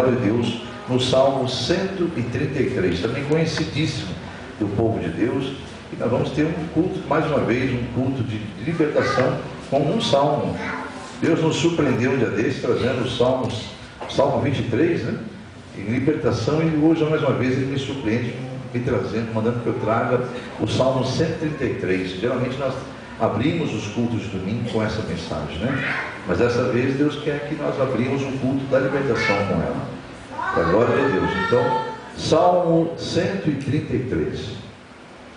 glória a Deus, no Salmo 133, também conhecidíssimo do povo de Deus. E nós vamos ter um culto, mais uma vez, um culto de libertação com um salmo. Deus nos surpreendeu um dia desse, trazendo o Salmo 23, né? Em libertação, e hoje, mais uma vez, ele me surpreende, me trazendo, mandando que eu traga o Salmo 133. Geralmente nós abrimos os cultos de domingo com essa mensagem, né? Mas dessa vez Deus quer que nós abrimos o culto da libertação com ela, para a glória de Deus. Então, Salmo 133.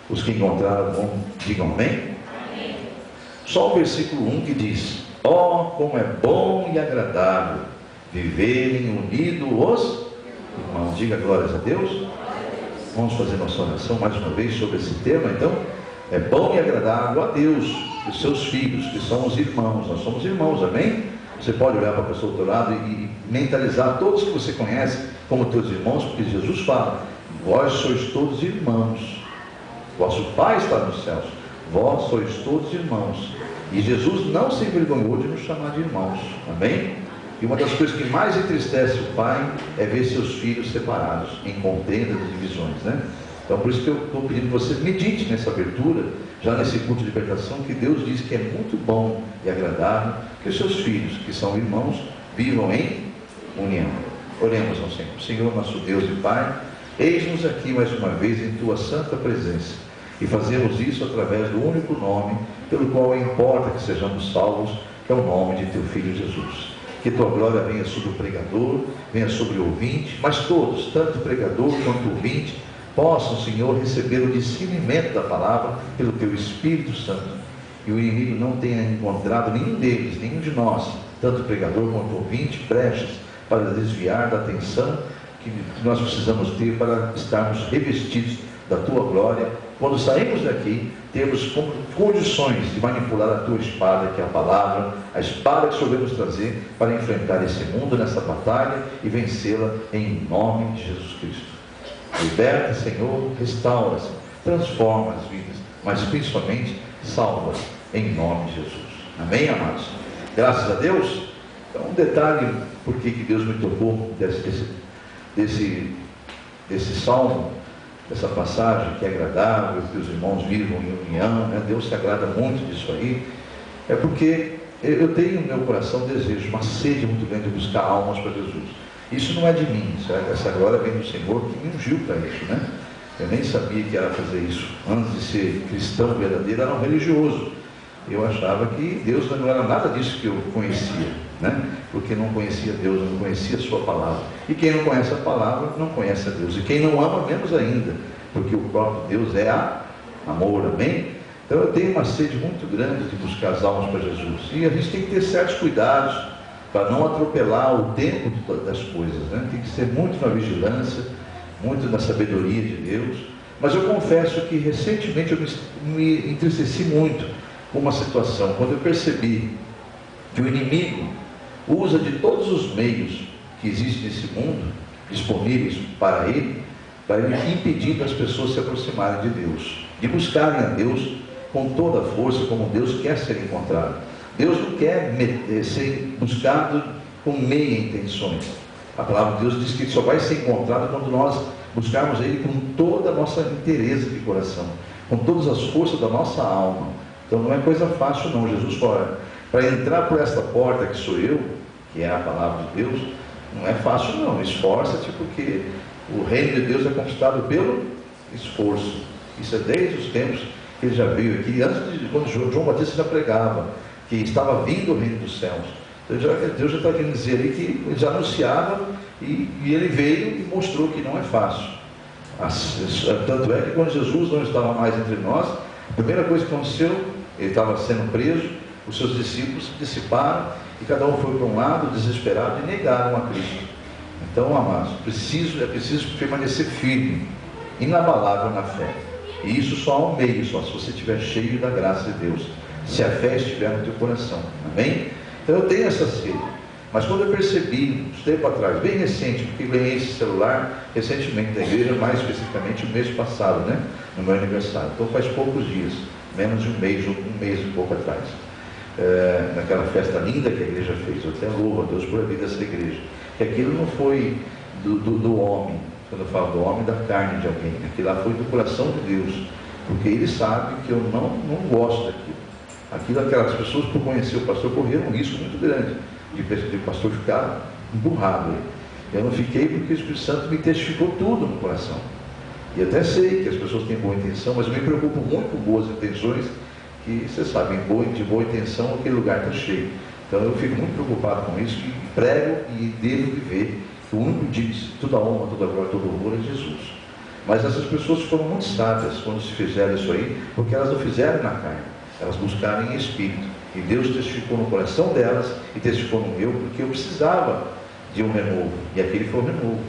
Os que encontraram, digam amém. Só o versículo 1 que diz: ó, como é bom e agradável viverem unidos os irmãos. Diga glórias a Deus. Vamos fazer nossa oração mais uma vez sobre esse tema. Então, é bom e agradável a Deus, os seus filhos, que são os irmãos. Nós somos irmãos, amém? Você pode olhar para a pessoa do outro lado e mentalizar todos que você conhece como teus irmãos, porque Jesus fala: vós sois todos irmãos, vosso Pai está nos céus, vós sois todos irmãos. E Jesus não se envergonhou de nos chamar de irmãos, amém? E uma das coisas que mais entristece o Pai é ver seus filhos separados, em contendas e divisões, né? Então, por isso que eu estou pedindo que você medite nessa abertura, já nesse culto de libertação, que Deus diz que é muito bom e agradável que os seus filhos, que são irmãos, vivam em união. Oremos ao Senhor. Senhor, nosso Deus e Pai, eis-nos aqui mais uma vez em Tua santa presença, e fazemos isso através do único nome pelo qual importa que sejamos salvos, que é o nome de Teu Filho Jesus. Que Tua glória venha sobre o pregador, venha sobre o ouvinte, mas todos, tanto o pregador quanto o ouvinte, possam, Senhor, receber o discernimento da palavra pelo Teu Espírito Santo, e o inimigo não tenha encontrado nenhum deles, nenhum de nós, tanto o pregador quanto o ouvinte, brechas para desviar da atenção que nós precisamos ter para estarmos revestidos da Tua glória. Quando saímos daqui, temos condições de manipular a Tua espada, que é a palavra, a espada que o Senhor veio nos trazer para enfrentar esse mundo nessa batalha e vencê-la em nome de Jesus Cristo. Liberta, Senhor, restaura-se, transforma as vidas, mas principalmente salva-as em nome de Jesus. Amém, amados? Graças a Deus. Então, um detalhe, por que Deus me tocou desse salmo, dessa passagem que é agradável, que os irmãos vivam em união, né? Deus se agrada muito disso aí, é porque eu tenho no meu coração um desejo, uma sede muito grande de buscar almas para Jesus. Isso não é de mim, essa glória vem do Senhor que me ungiu para isso, né? Eu nem sabia que era fazer isso. Antes de ser cristão verdadeiro, era um religioso. Eu achava que Deus não era nada disso que eu conhecia, né? Porque não conhecia Deus, não conhecia a sua palavra. E quem não conhece a palavra, não conhece a Deus. E quem não ama, menos ainda, porque o próprio Deus é amor, amém? Então eu tenho uma sede muito grande de buscar as almas para Jesus. E a gente tem que ter certos cuidados para não atropelar o tempo das coisas, né? Tem que ser muito na vigilância, muito na sabedoria de Deus. Mas eu confesso que recentemente eu me entristeci muito com uma situação, quando eu percebi que o inimigo usa de todos os meios que existem nesse mundo, disponíveis para ele impedir as pessoas se aproximarem de Deus, de buscarem a Deus com toda a força, como Deus quer ser encontrado. Deus não quer ser buscado com meia intenções. A palavra de Deus diz que ele só vai ser encontrado quando nós buscarmos Ele com toda a nossa inteireza de coração, com todas as forças da nossa alma. Então não é coisa fácil não. Jesus fala, para entrar por esta porta que sou eu, que é a palavra de Deus, não é fácil não. Esforça-te, porque o reino de Deus é conquistado pelo esforço. Isso é desde os tempos que ele já veio aqui, antes de quando João Batista já pregava que estava vindo o reino dos céus. Então, Deus já está querendo dizer ali que ele já anunciava, e ele veio e mostrou que não é fácil. Tanto é que quando Jesus não estava mais entre nós, a primeira coisa que aconteceu, ele estava sendo preso, os seus discípulos se dissiparam, e cada um foi para um lado, desesperado, e negaram a Cristo. Então, amados, é preciso permanecer firme, inabalável na fé. E isso só há um meio, só se você estiver cheio da graça de Deus, se a fé estiver no teu coração, amém? Então eu tenho essa sede, mas quando eu percebi, uns tempo atrás, bem recente, porque ganhei esse celular recentemente da igreja, mais especificamente o mês passado, né? No meu aniversário, então faz poucos dias, menos de um mês e pouco atrás, naquela festa linda que a igreja fez. Eu até louvo a Deus por a vida dessa igreja, que aquilo não foi do homem. Quando eu falo do homem, da carne de alguém. Aquilo lá foi do coração de Deus. Porque Ele sabe que eu não gosto daquilo. Aquelas pessoas, por conhecer o pastor, correram um risco muito grande de o pastor ficar emburrado. Eu não fiquei porque o Espírito Santo me testificou tudo no coração. E até sei que as pessoas têm boa intenção, mas eu me preocupo muito com boas intenções, que vocês sabem, de boa intenção aquele lugar está cheio. Então eu fico muito preocupado com isso, e prego e devo viver que o único digno de toda honra, toda glória, todo louvor é Jesus. Mas essas pessoas foram muito sábias quando se fizeram isso aí, porque elas não fizeram na carne, elas buscaram em espírito. E Deus testificou no coração delas e testificou no meu, porque eu precisava de um renovo, e aquele foi o renovo.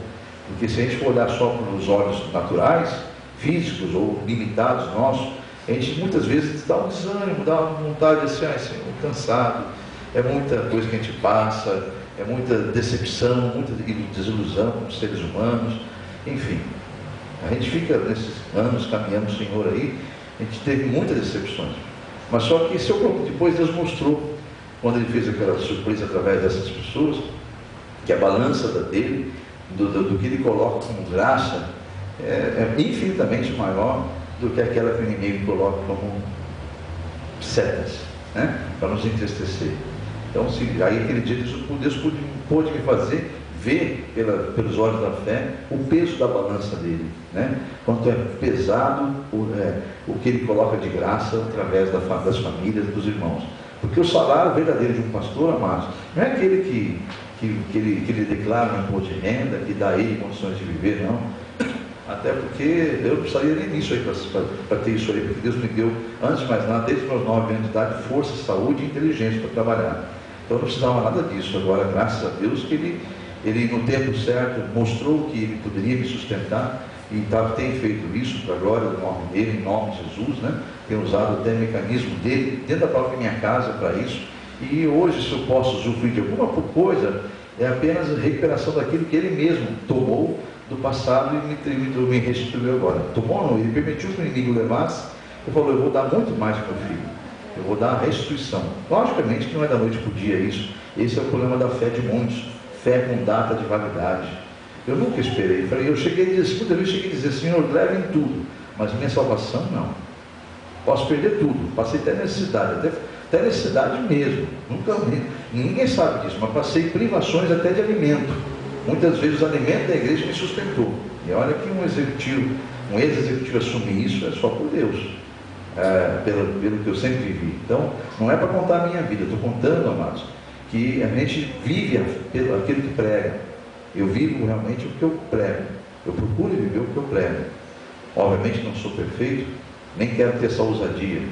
Porque se a gente for olhar só pelos olhos naturais, físicos ou limitados nossos, a gente muitas vezes dá um desânimo, dá uma vontade de assim, Senhor, cansado, é muita coisa que a gente passa, é muita decepção, muita desilusão com os seres humanos, enfim. A gente fica nesses anos caminhando o Senhor aí, a gente teve muitas decepções. Mas só que depois Deus mostrou, quando Ele fez aquela surpresa através dessas pessoas, que a balança dele, do que Ele coloca como graça, é infinitamente maior do que aquela que o inimigo coloca como setas, né? Para nos entristecer. Então, aí aquele dia Deus pôde me fazer ver pelos olhos da fé o peso da balança dele, né? Quanto é pesado o que Ele coloca de graça através das famílias, dos irmãos. Porque o salário verdadeiro de um pastor, amados, não é aquele que ele declara no imposto de renda, que dá a ele condições de viver, não. Até porque eu não precisaria nem disso aí para ter isso aí, porque Deus me deu, antes de mais nada, desde os meus 9 anos de idade, força, saúde e inteligência para trabalhar. Então eu não precisava nada disso. Agora, graças a Deus, que ele no tempo certo mostrou que Ele poderia me sustentar, e tem feito isso para a glória do nome dele, em nome de Jesus, né? Tem usado até o mecanismo dele dentro da própria minha casa para isso. E hoje, se eu posso usufruir de alguma coisa, é apenas a recuperação daquilo que Ele mesmo tomou do passado e me restituiu agora. Tomou não, Ele permitiu que o inimigo levasse, e falou, eu vou dar muito mais para o meu filho, eu vou dar a restituição. Logicamente que não é da noite para o dia isso. Esse é o problema da fé de muitos, fé com data de validade. Eu nunca esperei, eu cheguei a dizer, muitas vezes cheguei a dizer, Senhor, leve em tudo, mas minha salvação não. Posso perder tudo, passei até necessidade, até necessidade mesmo, ninguém sabe disso, mas passei privações até de alimento. Muitas vezes o alimento da igreja me sustentou. E olha que um ex-executivo assumir isso é só por Deus, pelo que eu sempre vivi. Então, não é para contar a minha vida, estou contando, amados, que a gente vive aquilo que prega. Eu vivo realmente o que eu prego, eu procuro viver o que eu prego. Obviamente não sou perfeito, nem quero ter essa ousadia,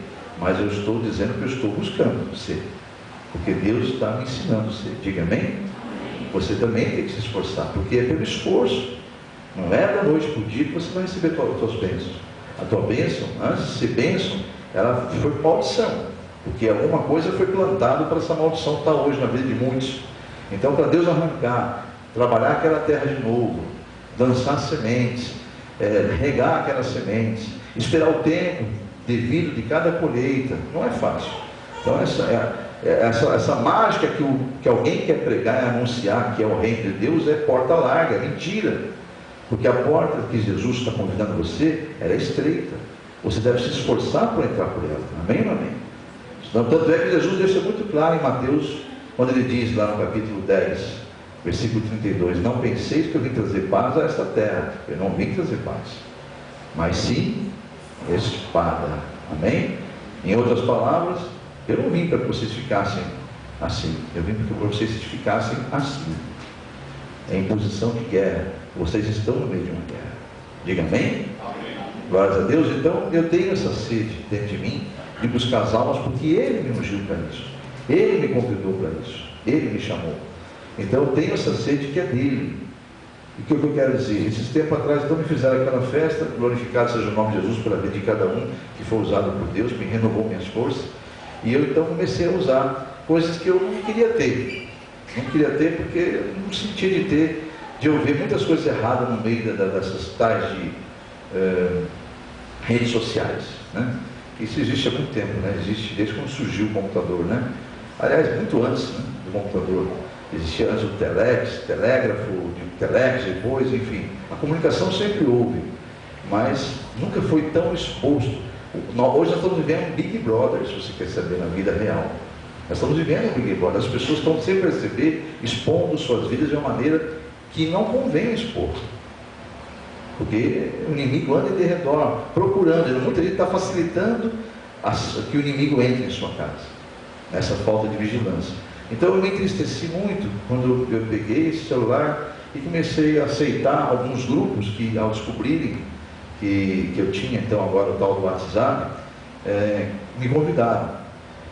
mas eu estou dizendo que eu estou buscando ser, porque Deus está me ensinando a ser. Diga amém? Você também tem que se esforçar, porque é pelo esforço, não é da noite para o dia que você vai receber tuas bênçãos. A tua bênção, antes de ser bênção, ela foi maldição, porque alguma coisa foi plantada para essa maldição estar hoje na vida de muitos. Então, para Deus arrancar, trabalhar aquela terra de novo, lançar sementes, regar aquelas sementes, esperar o tempo devido de cada colheita, não é fácil. Então essa mágica que alguém quer pregar e anunciar, que é o reino de Deus, é porta larga, é mentira. Porque a porta que Jesus está convidando você, ela é estreita. Você deve se esforçar para entrar por ela. Amém ou amém? Tanto é que Jesus deixa muito claro em Mateus, quando ele diz lá no capítulo 10, versículo 32, não penseis que eu vim trazer paz a esta terra. Eu não vim trazer paz, mas sim espada. Amém? Em outras palavras, eu não vim para que vocês ficassem assim, eu vim para que vocês ficassem assim, em posição de guerra. Vocês estão no meio de uma guerra. Diga amém? Glórias a Deus. Então eu tenho essa sede dentro de mim de buscar as almas, porque Ele me ungiu para isso, Ele me convidou para isso, Ele me chamou. Então eu tenho essa sede que é dele. E o que eu quero dizer? Esses tempos atrás, então, me fizeram aquela festa, glorificado seja o nome de Jesus pela vida de cada um que foi usado por Deus, me renovou minhas forças, e eu então comecei a usar coisas que eu não queria ter. Não queria ter porque eu não sentia de eu ver muitas coisas erradas no meio dessas tais de redes sociais, né? Isso existe há muito tempo, né? Existe desde quando surgiu o computador, né? Aliás, muito antes, né, do computador. Existia antes o telex, telégrafo, o telex depois, enfim. A comunicação sempre houve, mas nunca foi tão exposto. Hoje nós estamos vivendo um Big Brother, se você quer saber, na vida real. Nós estamos vivendo um Big Brother. As pessoas estão, sem perceber, expondo suas vidas de uma maneira que não convém expor. Porque o inimigo anda de redor, procurando. Muita gente está facilitando que o inimigo entre em sua casa, nessa falta de vigilância. Então eu me entristeci muito quando eu peguei esse celular e comecei a aceitar alguns grupos que, ao descobrirem que eu tinha então agora o tal do WhatsApp, me convidaram.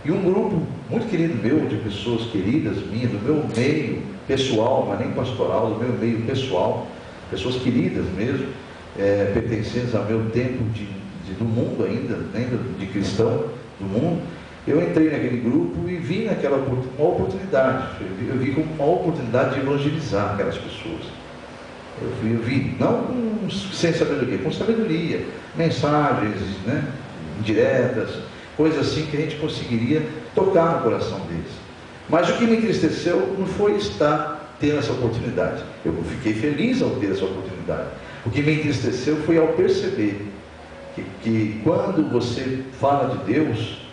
E um grupo muito querido meu, de pessoas queridas minhas, do meu meio pessoal, mas nem pastoral, do meu meio pessoal, pessoas queridas mesmo, pertencentes ao meu tempo do mundo ainda de cristão do mundo, eu entrei naquele grupo e vi naquela uma oportunidade, eu vi como uma oportunidade de evangelizar aquelas pessoas. Eu vi, não sem sabedoria, com sabedoria, mensagens, né, indiretas, coisas assim que a gente conseguiria tocar no coração deles. Mas o que me entristeceu não foi estar tendo essa oportunidade. Eu fiquei feliz ao ter essa oportunidade. O que me entristeceu foi ao perceber que quando você fala de Deus,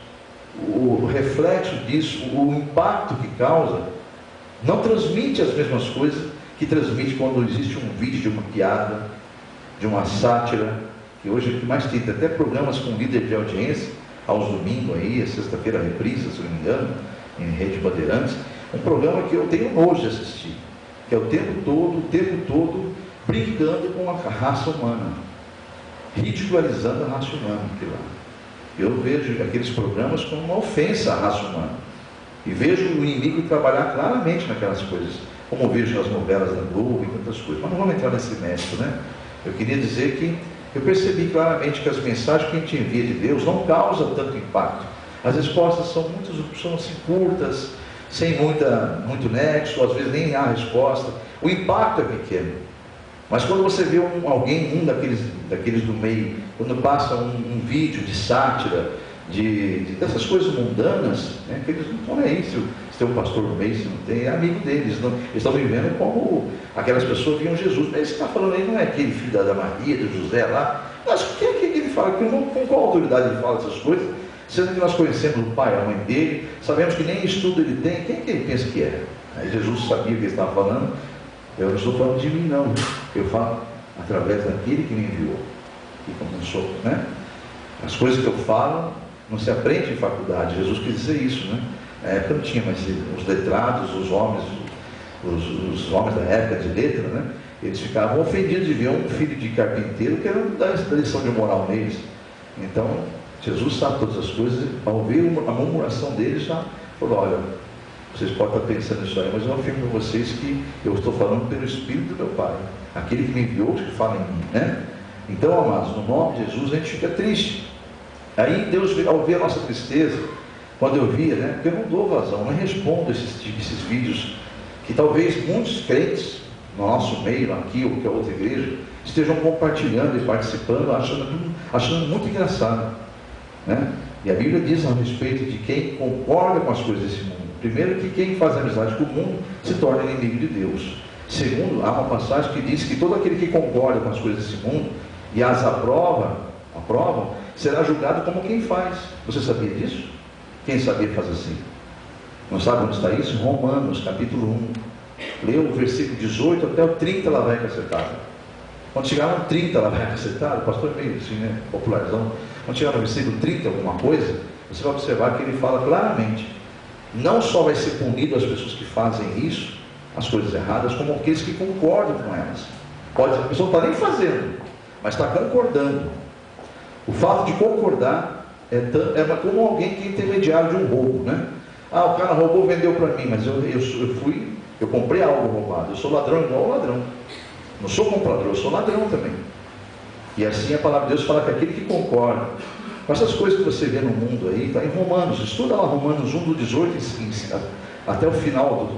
o reflexo disso, o impacto que causa, não transmite as mesmas coisas que transmite quando existe um vídeo de uma piada, de uma sátira, que hoje é o que mais tem, até programas com líder de audiência, aos domingos aí, a sexta-feira reprisa, se não me engano, em Rede Bandeirantes, um programa que eu tenho nojo de assistir, que é o tempo todo, brincando com a raça humana, ridicularizando a raça humana, eu vejo aqueles programas como uma ofensa à raça humana. E vejo o inimigo trabalhar claramente naquelas coisas, como vejo nas novelas da Globo e tantas coisas. Mas não vamos entrar nesse mérito, né? Eu queria dizer que eu percebi claramente que as mensagens que a gente envia de Deus não causam tanto impacto. As respostas são assim, curtas, sem muito nexo, às vezes nem há resposta. O impacto é pequeno. Mas quando você vê alguém daqueles do meio, quando passa um vídeo de sátira, dessas coisas mundanas, né, que eles não estão aí, se tem um pastor no meio, se não tem, é amigo deles, não, eles estão vivendo como aquelas pessoas viam Jesus. Mas esse que está falando aí não é aquele filho da Maria, do José lá. Mas o que é que ele fala? Com qual autoridade ele fala essas coisas? Sendo que nós conhecemos o pai, a mãe dele, sabemos que nem estudo ele tem, quem que ele pensa que é? Aí Jesus sabia o que ele estava falando. Eu não estou falando de mim, não. Eu falo através daquele que me enviou. E como eu sou, né? As coisas que eu falo não se aprende em faculdade. Jesus quis dizer isso, né? Na época não tinha, mas os letrados, os homens da época de letra, né? Eles ficavam ofendidos de ver um filho de carpinteiro querendo dar essa lição de moral neles. Então, Jesus sabe todas as coisas. Ao ver a murmuração deles, já falou: olha, vocês podem estar pensando isso aí, mas eu afirmo para vocês que eu estou falando pelo Espírito do meu Pai, aquele que me enviou, que fala em mim, né? Então, amados, no nome de Jesus a gente fica triste. Aí Deus, ao ver a nossa tristeza, quando eu via, né? Porque eu não dou vazão, não respondo esses vídeos que talvez muitos crentes no nosso meio, aqui ou que é outra igreja, estejam compartilhando e participando, achando muito engraçado, né? E a Bíblia diz a respeito de quem concorda com as coisas desse mundo. Primeiro, que quem faz amizade com o mundo se torna inimigo de Deus. Segundo, há uma passagem que diz que todo aquele que concorda com as coisas desse mundo e as aprovam, será julgado como quem faz. Você sabia disso? Quem sabia faz assim? Não sabe onde está isso? Romanos, capítulo 1. Leu o versículo 18 até o 30, lá vai cacetada. Quando chegar no 30, lá vai cacetada, o pastor é meio assim, né, popularzão. Quando chegar no versículo 30, alguma coisa, você vai observar que ele fala claramente: não só vai ser punido as pessoas que fazem isso, as coisas erradas, como aqueles que concordam com elas. Pode ser, a pessoa não está nem fazendo, mas está concordando. O fato de concordar é como alguém que é intermediário de um roubo, né? Ah, o cara roubou, vendeu para mim, mas eu comprei algo roubado. Eu sou ladrão igual ao ladrão. Não sou comprador, eu sou ladrão também. E assim a palavra de Deus fala que aquele que concorda com essas coisas que você vê no mundo aí, está em Romanos, estuda lá Romanos 1, do 18 até o final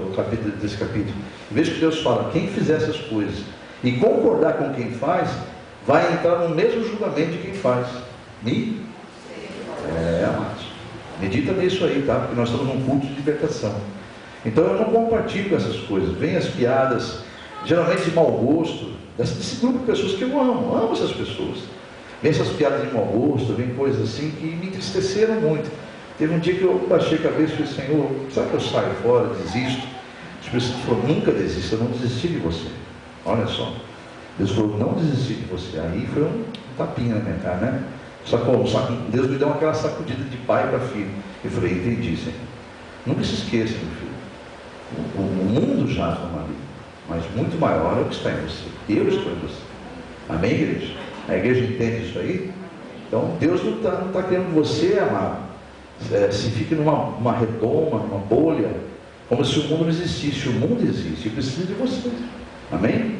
desse capítulo. Veja que Deus fala: quem fizer essas coisas e concordar com quem faz, vai entrar no mesmo julgamento de quem faz. Amados, medita nisso aí, tá? Porque nós estamos num culto de libertação. Então eu não compartilho essas coisas. Vem as piadas, geralmente de mau gosto, desse grupo de pessoas que eu amo essas pessoas. Vem essas piadas de mau gosto, vem coisas assim que me entristeceram muito. Teve um dia que eu baixei a cabeça e falei, Senhor, sabe que eu saio fora, desisto? O Espírito Santo falou, nunca desista, eu não desisti de você. Olha só. Deus falou, não desisti de você. Aí foi um tapinha na minha cara, né? Deus me deu aquela sacudida de pai para filho. Eu falei, entendi, Senhor. Nunca se esqueça, meu filho. O mundo jaz no maligno, mas muito maior é o que está em você. Eu estou em você. Amém, igreja? A igreja entende isso aí? Então, Deus não está querendo você, amado, se fique numa redoma, numa bolha, como se o mundo não existisse. O mundo existe e precisa de você. Amém?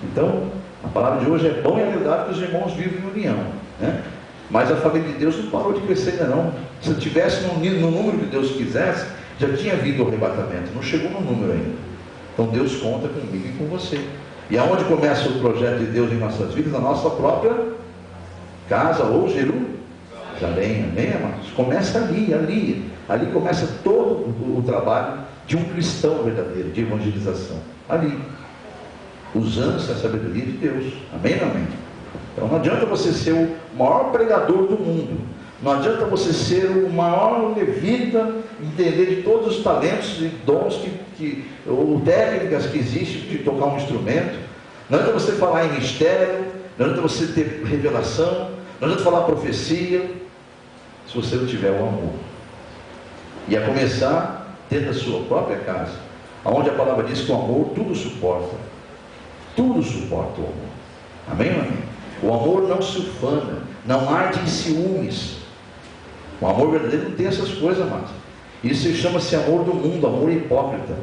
Então, a palavra de hoje é bom e agradável que os irmãos vivem em união, né? Mas a família de Deus não parou de crescer ainda não. Se eu tivesse no número que Deus quisesse, já tinha havido o arrebatamento. Não chegou no número ainda. Então Deus conta comigo e com você. E aonde começa o projeto de Deus em nossas vidas? Na nossa própria casa ou Jerusalém. Amém, amados? Começa ali. Ali começa todo o trabalho de um cristão verdadeiro, de evangelização. Ali. Usando-se a sabedoria de Deus. Amém ou amém? Então não adianta você ser o maior pregador do mundo. Não adianta você ser o maior levita, entender de todos os talentos e dons ou técnicas que existem de tocar um instrumento. Não adianta você falar em mistério, não adianta você ter revelação, não adianta falar profecia, se você não tiver o amor. E a começar dentro da sua própria casa, onde a palavra diz que o amor tudo suporta. Tudo suporta o amor. Amém, amém? O amor não se ufana, não arde em ciúmes. O amor verdadeiro não tem essas coisas, amados. Isso chama-se amor do mundo, amor hipócrita.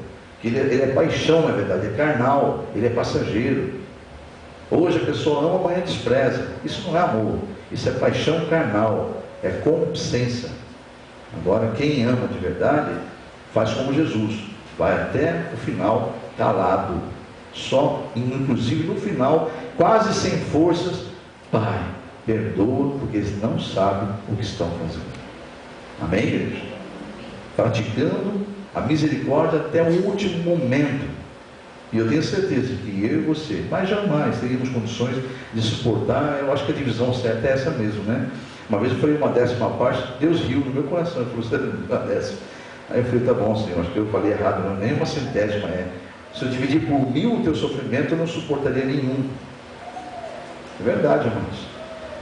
Ele é paixão, na verdade, é carnal, ele é passageiro. Hoje a pessoa ama, amanhã despreza. Isso não é amor, isso é paixão carnal, é concupiscência. Agora, quem ama de verdade, faz como Jesus, vai até o final calado, só, inclusive no final, quase sem forças. Pai, perdoa, porque eles não sabem o que estão fazendo. Amém, igreja? Praticando a misericórdia até o último momento. E eu tenho certeza que eu e você, mas jamais teríamos condições de suportar. Eu acho que a divisão certa é essa mesmo, né? Uma vez eu falei uma 10ª parte, Deus riu no meu coração. Ele falou, você está dando 10ª. Aí eu falei, tá bom, Senhor, acho que eu falei errado, não, nem uma 100ª é. Se eu dividir por 1000 o teu sofrimento, eu não suportaria nenhum. É verdade, irmãos.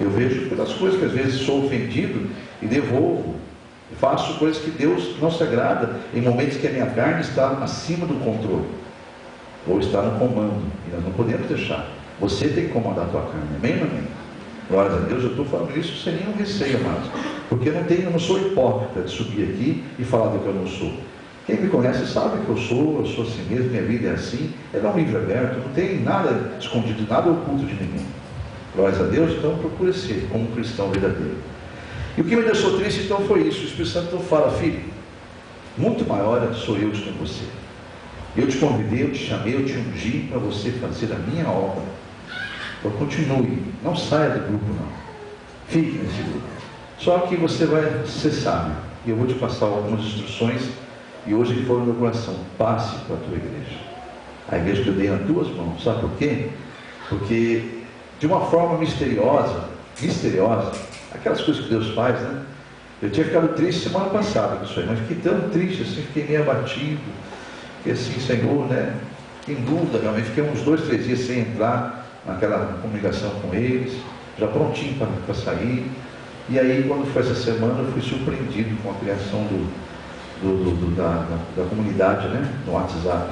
Eu vejo pelas coisas que às vezes sou ofendido e devolvo. Faço coisas que Deus não se agrada em momentos que a minha carne está acima do controle ou está no comando, e nós não podemos deixar. Você tem que comandar a tua carne, amém ou amém? Glórias a Deus. Eu estou falando isso sem nenhum receio, amados, porque eu não sou hipócrita de subir aqui e falar do que eu não sou. Quem me conhece sabe que eu sou assim mesmo, minha vida é assim, é um livro aberto, não tem nada escondido, nada oculto de ninguém. Glórias a Deus. Então procure ser como um cristão verdadeiro. E o que me deixou triste então foi isso. O Espírito Santo fala, filho, muito maior sou eu que estou em você. Eu te convidei, eu te chamei, eu te ungi para você fazer a minha obra. Então continue, não saia do grupo não. Fique nesse grupo. Só que você vai ser sábio. E eu vou te passar algumas instruções. E hoje ele falou no meu coração, passe para a tua igreja. A igreja que eu dei nas tuas mãos. Sabe por quê? Porque de uma forma misteriosa, aquelas coisas que Deus faz, né? Eu tinha ficado triste semana passada com isso aí, mas fiquei tão triste assim, fiquei meio abatido, fiquei assim, Senhor, né? Em dúvida realmente, fiquei uns 2, 3 dias sem entrar naquela comunicação com eles, já prontinho para sair. E aí, quando foi essa semana, eu fui surpreendido com a criação da comunidade, né? No WhatsApp.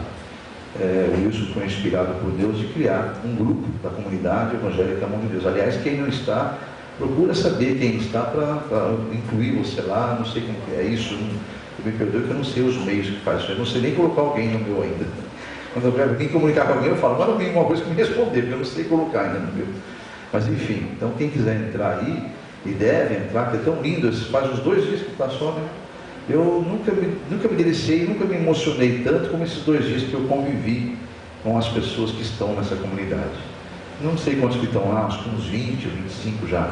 O Wilson foi inspirado por Deus de criar um grupo da comunidade evangélica Mão de Deus. Aliás, quem não está, procura saber quem está para incluir você lá. Não sei como que é isso, me perdoe que eu não sei os meios que faz isso. Eu não sei nem colocar alguém no meu ainda. Quando eu quero vir comunicar com alguém, eu falo, manda alguma coisa que me responder, porque eu não sei colocar ainda no meu. Mas enfim, então quem quiser entrar aí, e deve entrar, que é tão lindo, faz uns 2 dias que está só, né? Eu nunca me deliciei, nunca me emocionei tanto como esses 2 dias que eu convivi com as pessoas que estão nessa comunidade. Não sei quantos que estão lá, acho que uns 20 ou 25 já,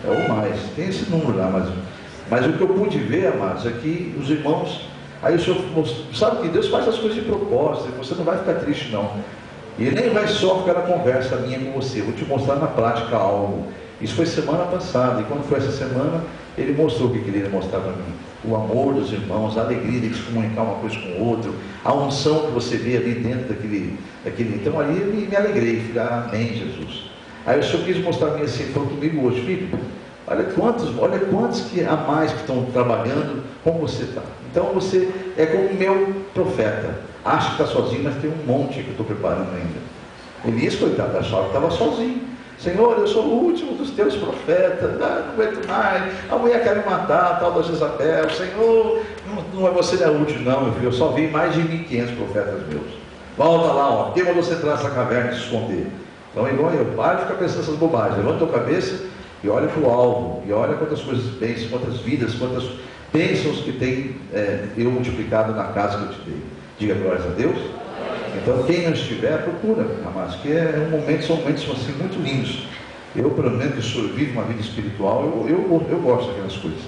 ou mais, tem esse número lá, mas o que eu pude ver, amados, é que os irmãos Aí o Senhor sabe que Deus faz as coisas de propósito, você não vai ficar triste não. E Ele nem vai só ficar na conversa minha com você, eu vou te mostrar na prática algo. Isso foi semana passada, e quando foi essa semana, Ele mostrou o que Ele queria mostrar para mim. O amor dos irmãos, a alegria de se comunicar uma coisa com o outro, a unção que você vê ali dentro daquele. Então ali eu me alegrei, falei, amém, Jesus. Aí o Senhor quis mostrar a mim assim, falou comigo hoje, filho, olha quantos que a mais que estão trabalhando, como você está. Então você é como o meu profeta, acha que está sozinho, mas tem um monte que eu estou preparando ainda. Elias, coitado, achava que estava sozinho. Senhor, eu sou o último dos teus profetas, não aguento mais, a mulher quer me matar, a tal da Jezabel. Senhor, não é você não é o último não, meu filho, eu só vi mais de 1.500 profetas meus. Volta lá, ó, quem mandou você entrar nessa caverna e se esconder? Então, igual eu, para de ficar pensando essas bobagens, levanta a tua cabeça e olha para o alvo, e olha quantas coisas bênçãos, quantas vidas, quantas bênçãos que tem eu multiplicado na casa que eu te dei. Diga glórias a Deus. Então quem não estiver, procura, amados, que são momentos assim muito lindos. Eu, pelo menos, que sou, vivo uma vida espiritual, eu gosto daquelas coisas.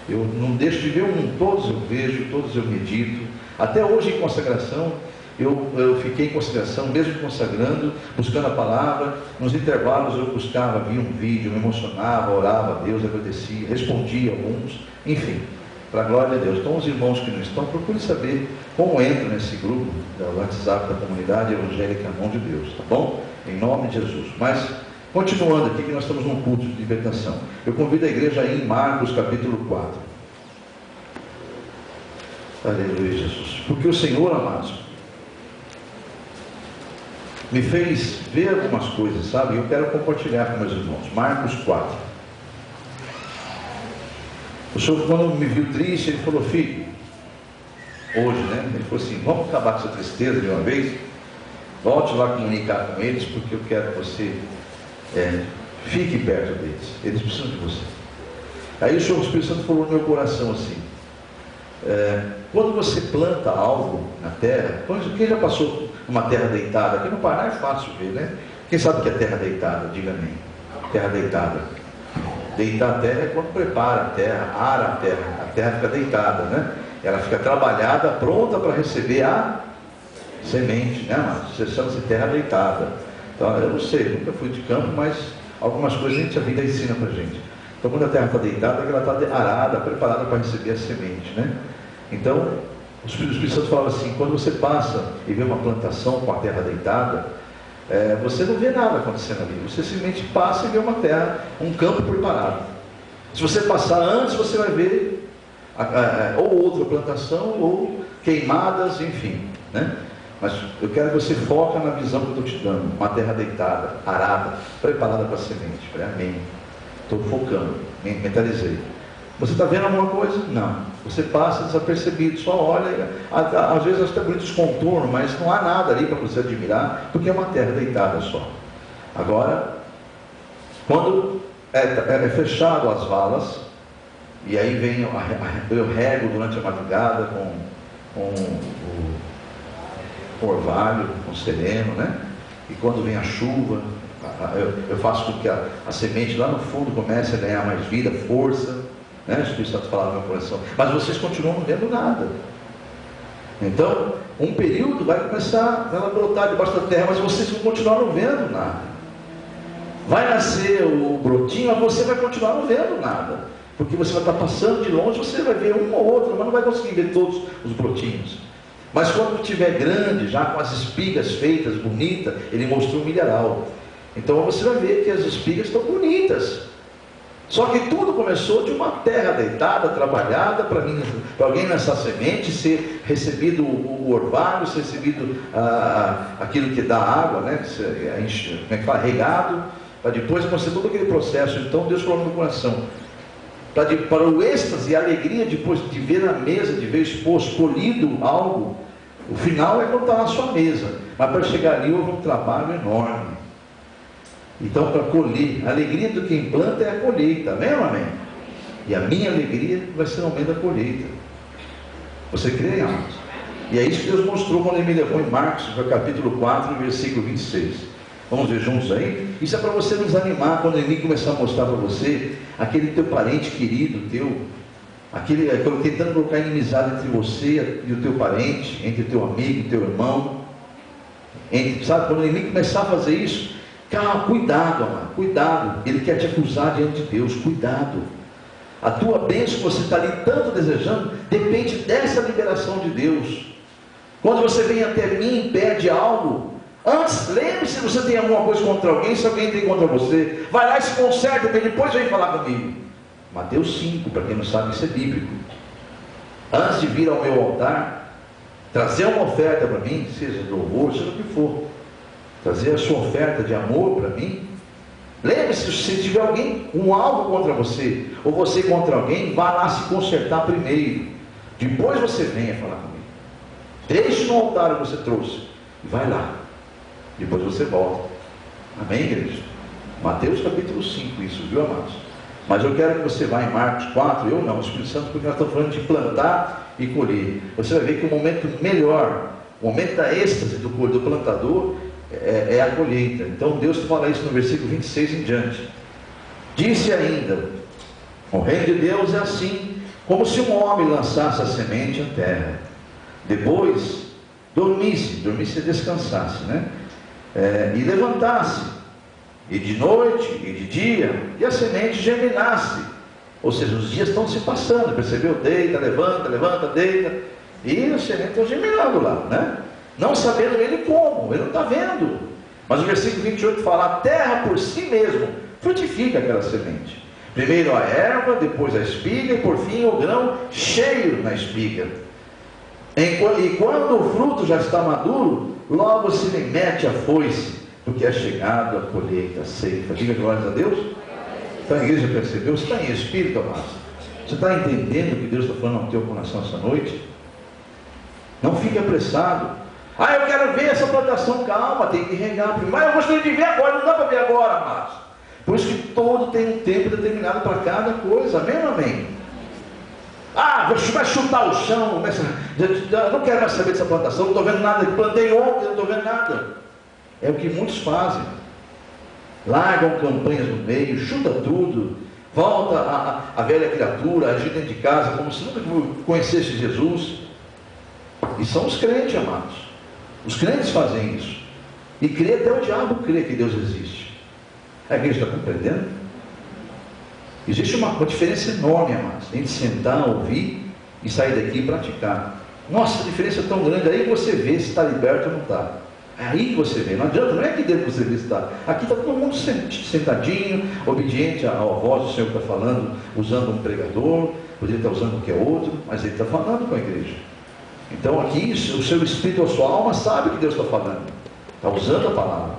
Eu não deixo de ver todos eu vejo, todos eu medito. Até hoje em consagração, eu fiquei em consagração, mesmo consagrando, buscando a palavra. Nos intervalos eu buscava, via um vídeo, me emocionava, orava a Deus, agradecia, respondia alguns, enfim. Para a glória de Deus. Então os irmãos que não estão, procurem saber como entra nesse grupo do WhatsApp da comunidade evangélica Mão de Deus, tá bom? Em nome de Jesus. Mas, continuando aqui, que nós estamos num culto de libertação. Eu convido a igreja a ir em Marcos capítulo 4. Aleluia, Jesus. Porque o Senhor, amados, me fez ver algumas coisas, sabe? Eu quero compartilhar com meus irmãos. Marcos 4. O Senhor, quando me viu triste, Ele falou, filho, hoje, né? Ele falou assim, vamos acabar com essa tristeza de uma vez, volte lá comunicar com eles, porque eu quero que você fique perto deles, eles precisam de você. Aí o Senhor, o Espírito Santo falou no meu coração assim, quando você planta algo na terra, quem já passou uma terra deitada? Aqui no Pará é fácil ver, né? Quem sabe o que é terra deitada? Diga amém. Terra deitada. Deitar a terra é quando prepara a terra, ara a terra fica deitada, né? Ela fica trabalhada, pronta para receber a semente, né, mas isso chama-se terra deitada. Então, eu não sei, nunca fui de campo, mas algumas coisas a vida ensina para a gente. Então, quando a terra está deitada, ela está arada, preparada para receber a semente, né? Então, o Espírito Santo falava assim, quando você passa e vê uma plantação com a terra deitada, você não vê nada acontecendo ali, você simplesmente passa e vê uma terra, um campo preparado. Se você passar antes, você vai ver ou outra plantação, ou queimadas, enfim, né? Mas eu quero que você foque na visão que eu estou te dando, uma terra deitada, arada, preparada para a semente. Falei, amém, estou focando, mentalizei. Você está vendo alguma coisa? Não. Você passa desapercebido, só olha, às vezes até bonito os contornos, mas não há nada ali para você admirar, porque é uma terra deitada só. Agora, quando é fechado as valas, e aí vem eu rego durante a madrugada com o orvalho, com o sereno, né? E quando vem a chuva, eu faço com que a semente lá no fundo comece a ganhar mais vida, força, né? O Espírito Santo falava no meu coração, mas vocês continuam não vendo nada. Então, um período vai começar a brotar debaixo da terra, mas vocês vão continuar não vendo nada. Vai nascer o brotinho, mas você vai continuar não vendo nada, porque você vai estar passando de longe, você vai ver um ou outro, mas não vai conseguir ver todos os brotinhos. Mas quando estiver grande, já com as espigas feitas, bonita, ele mostrou um milharal. Então você vai ver que as espigas estão bonitas. Só que tudo começou de uma terra deitada, trabalhada, para alguém lançar semente, ser recebido o orvalho, ser recebido aquilo que dá água, né? Como é que fala? Regado, para depois acontecer todo aquele processo. Então Deus falou no meu coração, para o êxtase e a alegria depois de ver na mesa, de ver exposto, colhido algo, o final é quando está na sua mesa, mas para chegar ali houve um trabalho enorme. Então, para colher, a alegria do quem planta é a colheita, amém ou amém? E a minha alegria vai ser no aumento da colheita. Você crê, amados? E é isso que Deus mostrou quando Ele me levou em Marcos, no capítulo 4, versículo 26. Vamos ver juntos aí? Isso é para você nos animar quando Ele começar a mostrar para você aquele teu parente querido teu, tentando colocar inimizade entre você e o teu parente, entre o teu amigo e teu irmão, sabe, quando o inimigo começar a fazer isso, calma, cuidado, amado, cuidado, ele quer te acusar diante de Deus, cuidado. A tua bênção que você está ali tanto desejando, depende dessa liberação de Deus. Quando você vem até mim e pede algo, antes, lembre-se se você tem alguma coisa contra alguém, se alguém tem contra você, vai lá e se conserta, e depois vem falar comigo. Mateus 5, para quem não sabe, isso é bíblico. Antes de vir ao meu altar, trazer uma oferta para mim, seja de louvor, seja o que for, trazer a sua oferta de amor para mim. Lembre-se, se tiver alguém com algo contra você, ou você contra alguém, vá lá se consertar primeiro, depois você venha falar comigo. Deixe no altar o que você trouxe e vai lá, depois você volta. Amém, igreja? Mateus capítulo 5, isso, viu, amados? Mas eu quero que você vá em Marcos 4, eu não, o Espírito Santo, porque nós estamos falando de plantar e colher. Você vai ver que o momento melhor, o momento da êxtase do plantador é a colheita. Então Deus fala isso no versículo 26 em diante. Disse ainda: o reino de Deus é assim, como se um homem lançasse a semente à terra, depois dormisse e descansasse, né? E levantasse, e de noite e de dia, e a semente germinasse. Ou seja, os dias estão se passando, percebeu? Deita, levanta, deita, e a semente está germinando lá, né? Não sabendo ele como, ele não está vendo. Mas o versículo 28 fala: a terra por si mesmo frutifica aquela semente. Primeiro a erva, depois a espiga, e por fim o grão cheio na espiga. E quando o fruto já está maduro, logo se lhe mete a foice, porque é chegado a colheita, a ceifa. Diga glórias a Deus. Então a igreja percebeu? Você está em espírito, amado? Você está entendendo o que Deus está falando no teu coração essa noite? Não fique apressado. Eu quero ver essa plantação. Calma, tem que regar primeiro. Mas eu gostaria de ver agora, não dá para ver agora, amados. Por isso que todo tem um tempo determinado para cada coisa. Amém ou amém? Vai chutar o chão, não quero mais saber dessa plantação, não estou vendo nada, plantei ontem, não estou vendo nada. É o que muitos fazem. Largam campanhas no meio, chuta tudo, volta a velha criatura, agir dentro de casa, como se nunca conhecesse Jesus. E são os crentes, amados. Os crentes fazem isso. E crê, até o diabo crê que Deus existe. A igreja está compreendendo? Existe uma diferença enorme, amados, entre sentar, ouvir e sair daqui e praticar. Nossa, a diferença é tão grande. Aí que você vê se está liberto ou não está. É aí que você vê. Não adianta, não é aqui dentro que você vê se está. Aqui está todo mundo sentadinho, obediente à voz do Senhor que está falando, usando um pregador, poderia estar usando qualquer outro, mas ele está falando com a igreja. Então aqui o seu espírito, a sua alma sabe o que Deus está falando, está usando a palavra.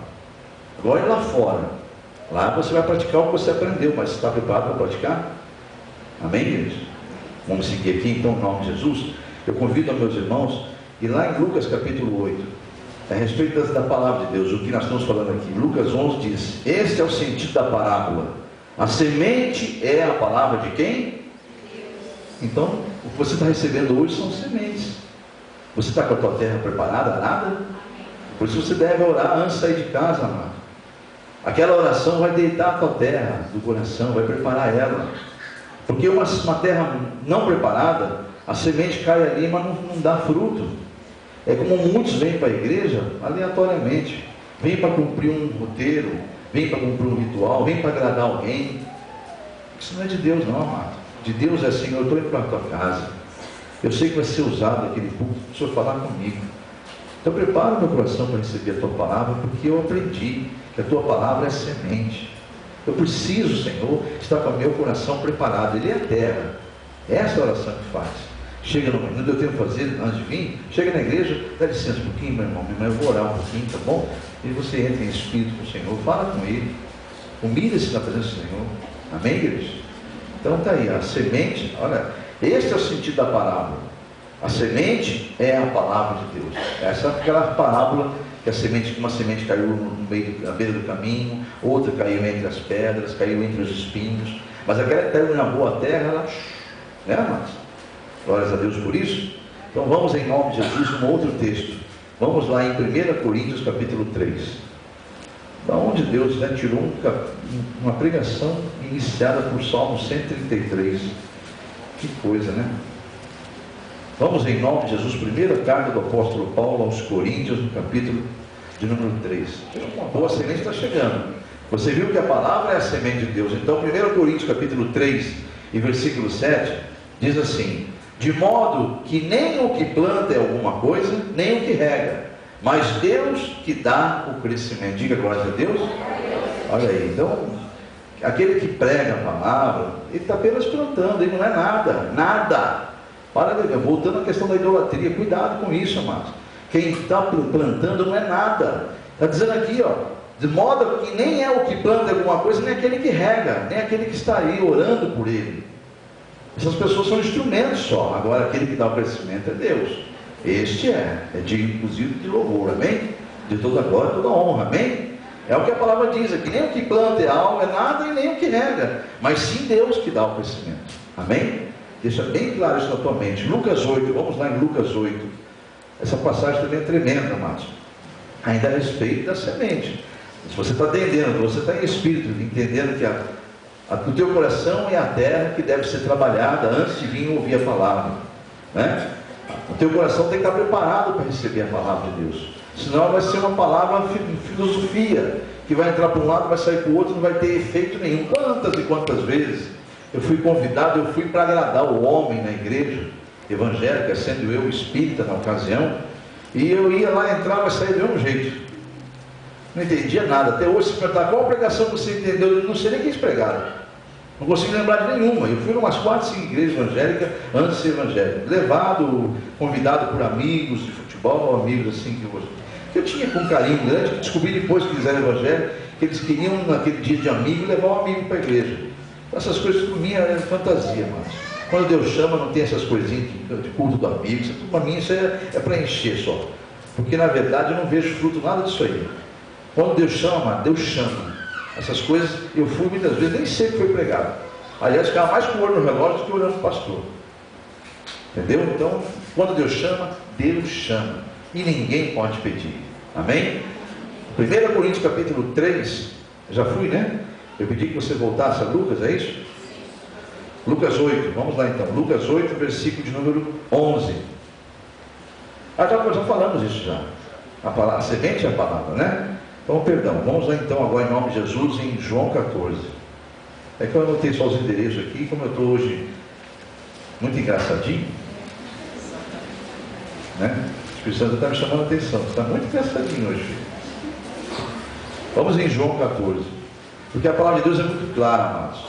Agora lá fora, lá você vai praticar o que você aprendeu, mas você está preparado para praticar? Amém, igreja? Vamos seguir aqui então em nome de Jesus. Eu convido a meus irmãos, e lá em Lucas capítulo 8, a respeito da palavra de Deus, o que nós estamos falando aqui, Lucas 11 diz: este é o sentido da parábola. A semente é a palavra de quem? Então, o que você está recebendo hoje são sementes. Você está com a tua terra preparada, nada? Por isso você deve orar antes de sair de casa, amado. Aquela oração vai deitar a tua terra do coração, vai preparar ela. Porque uma terra não preparada, a semente cai ali, mas não dá fruto. É como muitos vêm para a igreja aleatoriamente. Vêm para cumprir um roteiro, vêm para cumprir um ritual, vêm para agradar alguém. Isso não é de Deus não, amado. De Deus é assim: eu estou indo para a tua casa. Eu sei que vai ser usado aquele púlpito para o Senhor falar comigo. Então prepara o meu coração para receber a tua palavra, porque eu aprendi que a tua palavra é semente. Eu preciso, Senhor, estar com o meu coração preparado. Ele é a terra. Essa é a oração que faz. Chega no minuto, eu tenho que fazer antes de vir, chega na igreja, dá licença um pouquinho, meu irmão, eu vou orar um pouquinho, tá bom? E você entra em espírito com o Senhor, fala com Ele, humilha-se na presença do Senhor. Amém, igreja? Então está aí, a semente, olha, este é o sentido da parábola. A semente é a palavra de Deus. Essa é aquela parábola que uma semente caiu no meio, na beira do caminho, outra caiu entre as pedras, caiu entre os espinhos, mas aquela que caiu na boa terra, ela, né, amados? Glórias a Deus por isso. Então vamos em nome de Jesus um outro texto. Vamos lá em 1 Coríntios capítulo 3. Da onde Deus, né, tirou uma pregação iniciada por Salmo 133. Que coisa, né? Vamos em nome de Jesus, primeira carta do apóstolo Paulo aos Coríntios, no capítulo de número 3. Uma boa semente está chegando. Você viu que a palavra é a semente de Deus. Então 1 Coríntios capítulo 3 e versículo 7 diz assim: de modo que nem o que planta é alguma coisa, nem o que rega, mas Deus que dá o crescimento. Diga glória a Deus. Olha aí, então aquele que prega a palavra, ele está apenas plantando, ele não é nada, nada. Voltando à questão da idolatria, cuidado com isso, amados. Quem está plantando não é nada. Está dizendo aqui, ó, de modo que nem é o que planta alguma coisa, nem aquele que rega, nem aquele que está aí orando por ele. Essas pessoas são instrumentos só. Agora aquele que dá o crescimento é Deus. Este é digno inclusive de louvor, amém? De toda glória, toda honra, amém? É o que a palavra diz aqui, nem o que planta é algo, é nada, e nem o que rega, mas sim Deus que dá o crescimento, amém? Deixa bem claro isso na tua mente. Lucas 8, vamos lá em Lucas 8. Essa passagem também é tremenda, amados. Ainda a respeito da semente. Se você está entendendo, você está em espírito, entendendo que o teu coração é a terra que deve ser trabalhada antes de vir ouvir a palavra, né? O teu coração tem que estar preparado para receber a palavra de Deus. Senão vai ser uma palavra filosofia, que vai entrar para um lado, vai sair para o outro, não vai ter efeito nenhum. Quantas e quantas vezes eu fui convidado, eu fui para agradar o homem na igreja evangélica, sendo eu espírita na ocasião, e eu ia lá, entrava e saía de um jeito, não entendia nada. Até hoje, se perguntar qual pregação você entendeu, eu não sei nem quem pregaram, não consigo lembrar de nenhuma. Eu fui em umas 4, 5 igrejas evangélicas antes de ser evangélico, levado, convidado por amigos de futebol, amigos assim que eu tinha com carinho grande, que descobri depois que eles eram evangélicos, que eles queriam naquele dia de amigo levar um amigo para a igreja. Essas coisas por mim é fantasia, mas quando Deus chama, não tem essas coisinhas de culto do amigo. Isso, para mim isso é para encher só, porque na verdade eu não vejo fruto nada disso aí. Quando Deus chama, Deus chama. Essas coisas eu fui muitas vezes, nem sei o que foi pregado. Aliás, ficava mais com o olho no relógio do que olhando para o pastor, entendeu? Então quando Deus chama, Deus chama, e ninguém pode pedir, amém? 1 Coríntios capítulo 3, já fui, né? Eu pedi que você voltasse a Lucas, é isso? Lucas 8, vamos lá então. Lucas 8, versículo de número 11. Já falamos isso já. A semente é a palavra, né? Então, perdão. Vamos lá então agora em nome de Jesus em João 14. É que eu anotei só os endereços aqui, como eu estou hoje muito engraçadinho, né? O Espírito Santo está me chamando a atenção. Você está muito engraçadinho hoje, filho. Vamos em João 14. Porque a palavra de Deus é muito clara, amados.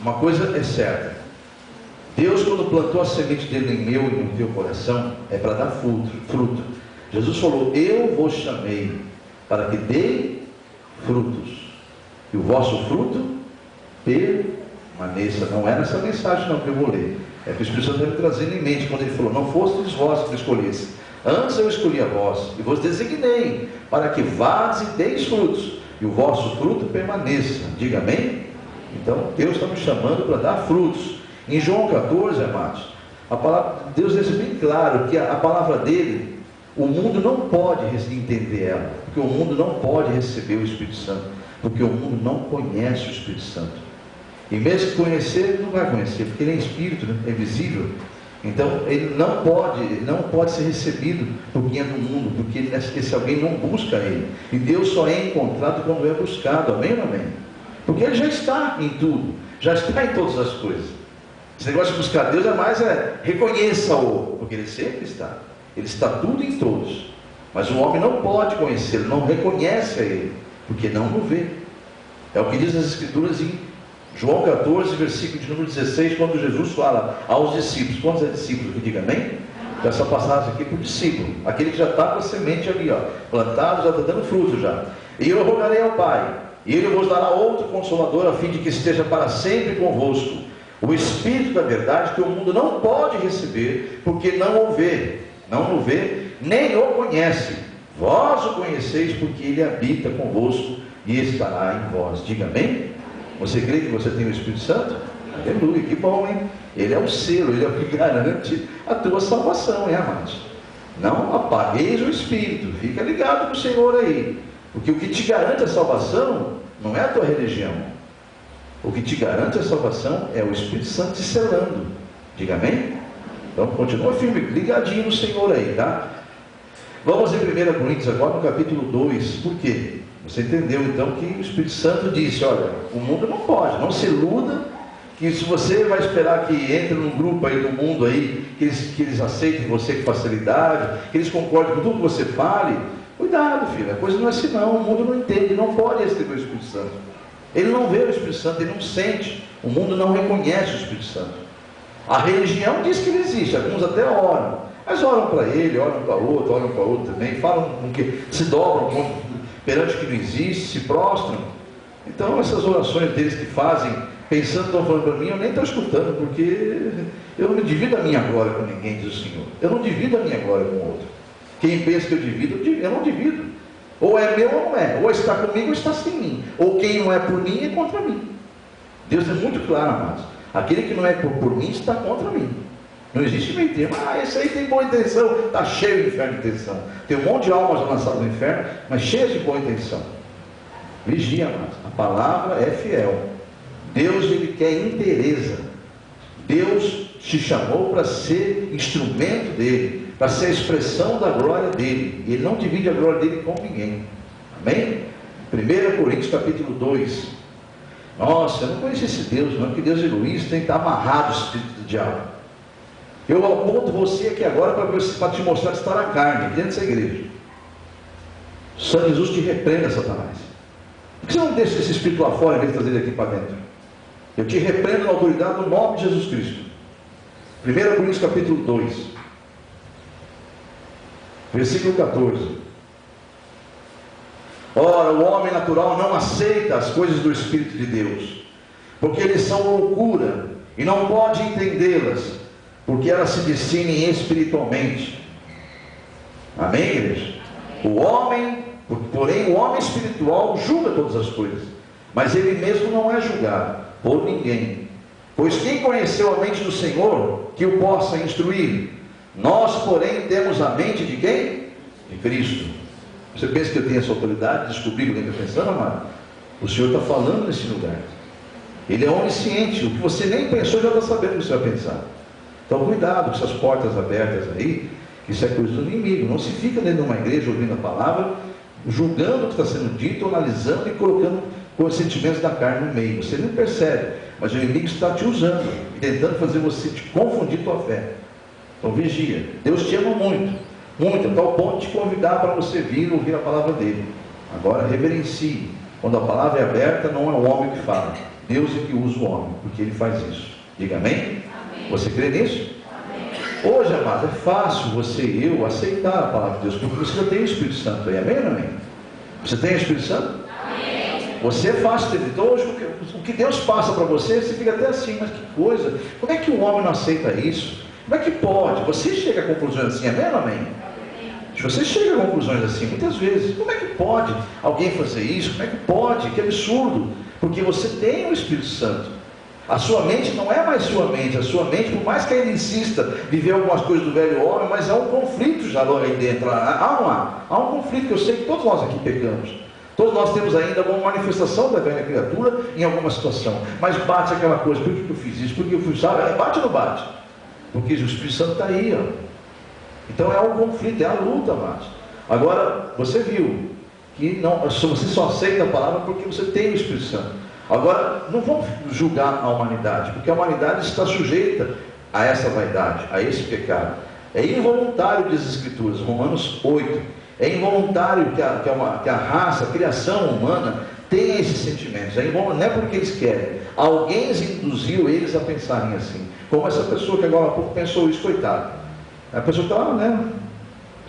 Uma coisa é certa: Deus, quando plantou a semente dele em meu e no teu coração, é para dar fruto. Jesus falou: eu vos chamei para que dei frutos, e o vosso fruto permaneça. Não é nessa mensagem não que eu vou ler, é que o Espírito Santo está me trazendo em mente, quando ele falou: não fostes vós que me escolhesse, antes eu escolhi a vós, e vos designei para que vás e deis frutos, e o vosso fruto permaneça. Diga amém? Então Deus está me chamando para dar frutos. Em João 14, amados, a palavra de Deus deixa bem claro que a palavra dele, o mundo não pode entender ela, porque o mundo não pode receber o Espírito Santo, porque o mundo não conhece o Espírito Santo, e mesmo que conhecer, ele não vai conhecer, porque ele é espírito, né? É visível. Então ele não pode ser recebido por quem é do mundo, porque esse alguém não busca ele, e Deus só é encontrado quando é buscado, amém ou não amém? Porque ele já está em tudo, já está em todas as coisas. Esse negócio de buscar Deus reconheça-o, porque ele sempre está, ele está tudo em todos, mas o homem não pode conhecê-lo, não reconhece a ele, porque não o vê. É o que diz as Escrituras em João 14, versículo de número 16, quando Jesus fala aos discípulos. Quantos é discípulos que diga amém? Então, essa passagem aqui é para o discípulo, aquele que já está com a semente ali, ó, plantado, já está dando fruto já. E eu rogarei ao Pai, e Ele vos dará outro Consolador, a fim de que esteja para sempre convosco, o Espírito da verdade, que o mundo não pode receber, porque não o vê, nem o conhece. Vós o conheceis, porque Ele habita convosco e estará em vós. Diga amém? Você crê que você tem o Espírito Santo? Aleluia, que bom, hein? Ele é o selo, ele é o que garante a tua salvação, hein, amados? Não apagueis o Espírito, fica ligado com o Senhor aí, porque o que te garante a salvação não é a tua religião, o que te garante a salvação é o Espírito Santo te selando, Diga amém? Então continua firme, ligadinho no Senhor aí, tá? Vamos em 1 Coríntios agora, no capítulo 2. Por quê? Você entendeu então que o Espírito Santo disse: olha, o mundo não pode, não se iluda que se você vai esperar que entre num grupo aí do mundo aí, que eles aceitem você com facilidade, que eles concordem com tudo que você fale. Cuidado, filho, a coisa não é assim não. O mundo não entende, não pode receber o Espírito Santo. Ele não vê o Espírito Santo, ele não sente. O mundo não reconhece o Espírito Santo. A religião diz que ele existe, alguns até oram, mas oram para ele, oram para outro também, falam com que se dobram perante o que não existe, se prostram. Então essas orações deles que fazem, pensando que estão falando para mim, eu nem estou escutando, porque eu não divido a minha glória com ninguém, diz o Senhor. Eu não divido a minha glória com outro. Quem pensa que eu divido, eu não divido. Ou é meu ou não é, ou está comigo ou está sem mim, ou quem não é por mim é contra mim. Deus é muito claro, amados. Aquele que não é por mim está contra mim. Não existe meio termo. Esse aí tem boa intenção. Está cheio de inferno de intenção. Tem um monte de almas lançadas no inferno, mas cheias de boa intenção. Vigia, amados. A palavra é fiel. Deus, ele quer inteireza. Deus te chamou para ser instrumento dele, para ser a expressão da glória dele. E ele não divide a glória dele com ninguém. Amém? 1 Coríntios capítulo 2. Nossa, eu não conheço esse Deus, não, que Deus egoísta, tem que estar amarrado o espírito do diabo. Eu aponto você aqui agora para te mostrar que está na carne, dentro dessa igreja. Só Jesus te repreenda, Satanás. Por que você não deixa esse espírito lá fora, em vez de trazer ele aqui para dentro? Eu te repreendo na autoridade do nome de Jesus Cristo. 1 Coríntios capítulo 2, versículo 14. Ora, o homem natural não aceita as coisas do Espírito de Deus, porque eles são loucura, e não pode entendê-las, porque elas se discernem espiritualmente. Amém, igreja? Porém, o homem espiritual julga todas as coisas, mas ele mesmo não é julgado por ninguém. Pois quem conheceu a mente do Senhor, que o possa instruir? Nós, porém, temos a mente de quem? De Cristo. Você pensa que eu tenho essa autoridade de descobrir o que eu estou pensando, amado? O Senhor está falando nesse lugar. Ele é onisciente. O que você nem pensou, já está sabendo o que você vai pensar. Então cuidado com essas portas abertas aí, que isso é coisa do inimigo. Não se fica dentro de uma igreja ouvindo a palavra, julgando o que está sendo dito, analisando e colocando os sentimentos da carne no meio. Você nem percebe, mas o inimigo está te usando, tentando fazer você te confundir tua fé. Então vigia. Deus te ama muito. Muito, até o ponto de te convidar para você vir ouvir a palavra dele. Agora reverencie. Quando a palavra é aberta, não é o homem que fala, Deus é que usa o homem, porque ele faz isso. Diga amém? Amém. Você crê nisso? Amém. Hoje, amado, é fácil você e eu aceitar a palavra de Deus, porque você já tem o Espírito Santo aí. Amém ou não amém? Você tem o Espírito Santo? Amém. Você é fácil de entender. Então hoje o que Deus passa para você, você fica até assim, mas que coisa, como é que o homem não aceita isso? Como é que pode? Você chega a conclusões assim, amém ou não amém? Você chega a conclusões assim, muitas vezes. Como é que pode alguém fazer isso? Como é que pode? Que absurdo. Porque você tem o Espírito Santo. A sua mente não é mais sua mente. A sua mente, por mais que ele insista viver algumas coisas do velho homem, mas há um conflito já lá aí dentro. Há um conflito que eu sei que todos nós aqui pecamos. Todos nós temos ainda uma manifestação da velha criatura em alguma situação. Mas bate aquela coisa, por que eu fiz isso? Por que eu fui, sabe? Bate ou não bate? Porque o Espírito Santo está aí, ó. Então é um conflito, é a luta, amados. Agora, você viu que você só aceita a palavra porque você tem o Espírito Santo. Agora, não vamos julgar a humanidade, porque a humanidade está sujeita a essa vaidade, a esse pecado. É involuntário, diz as Escrituras, Romanos 8. É involuntário que a raça, a criação humana tenha esses sentimentos. Não é porque eles querem. Alguém induziu eles a pensarem assim. Como essa pessoa que agora há pouco pensou isso, coitado. A pessoa estava, né?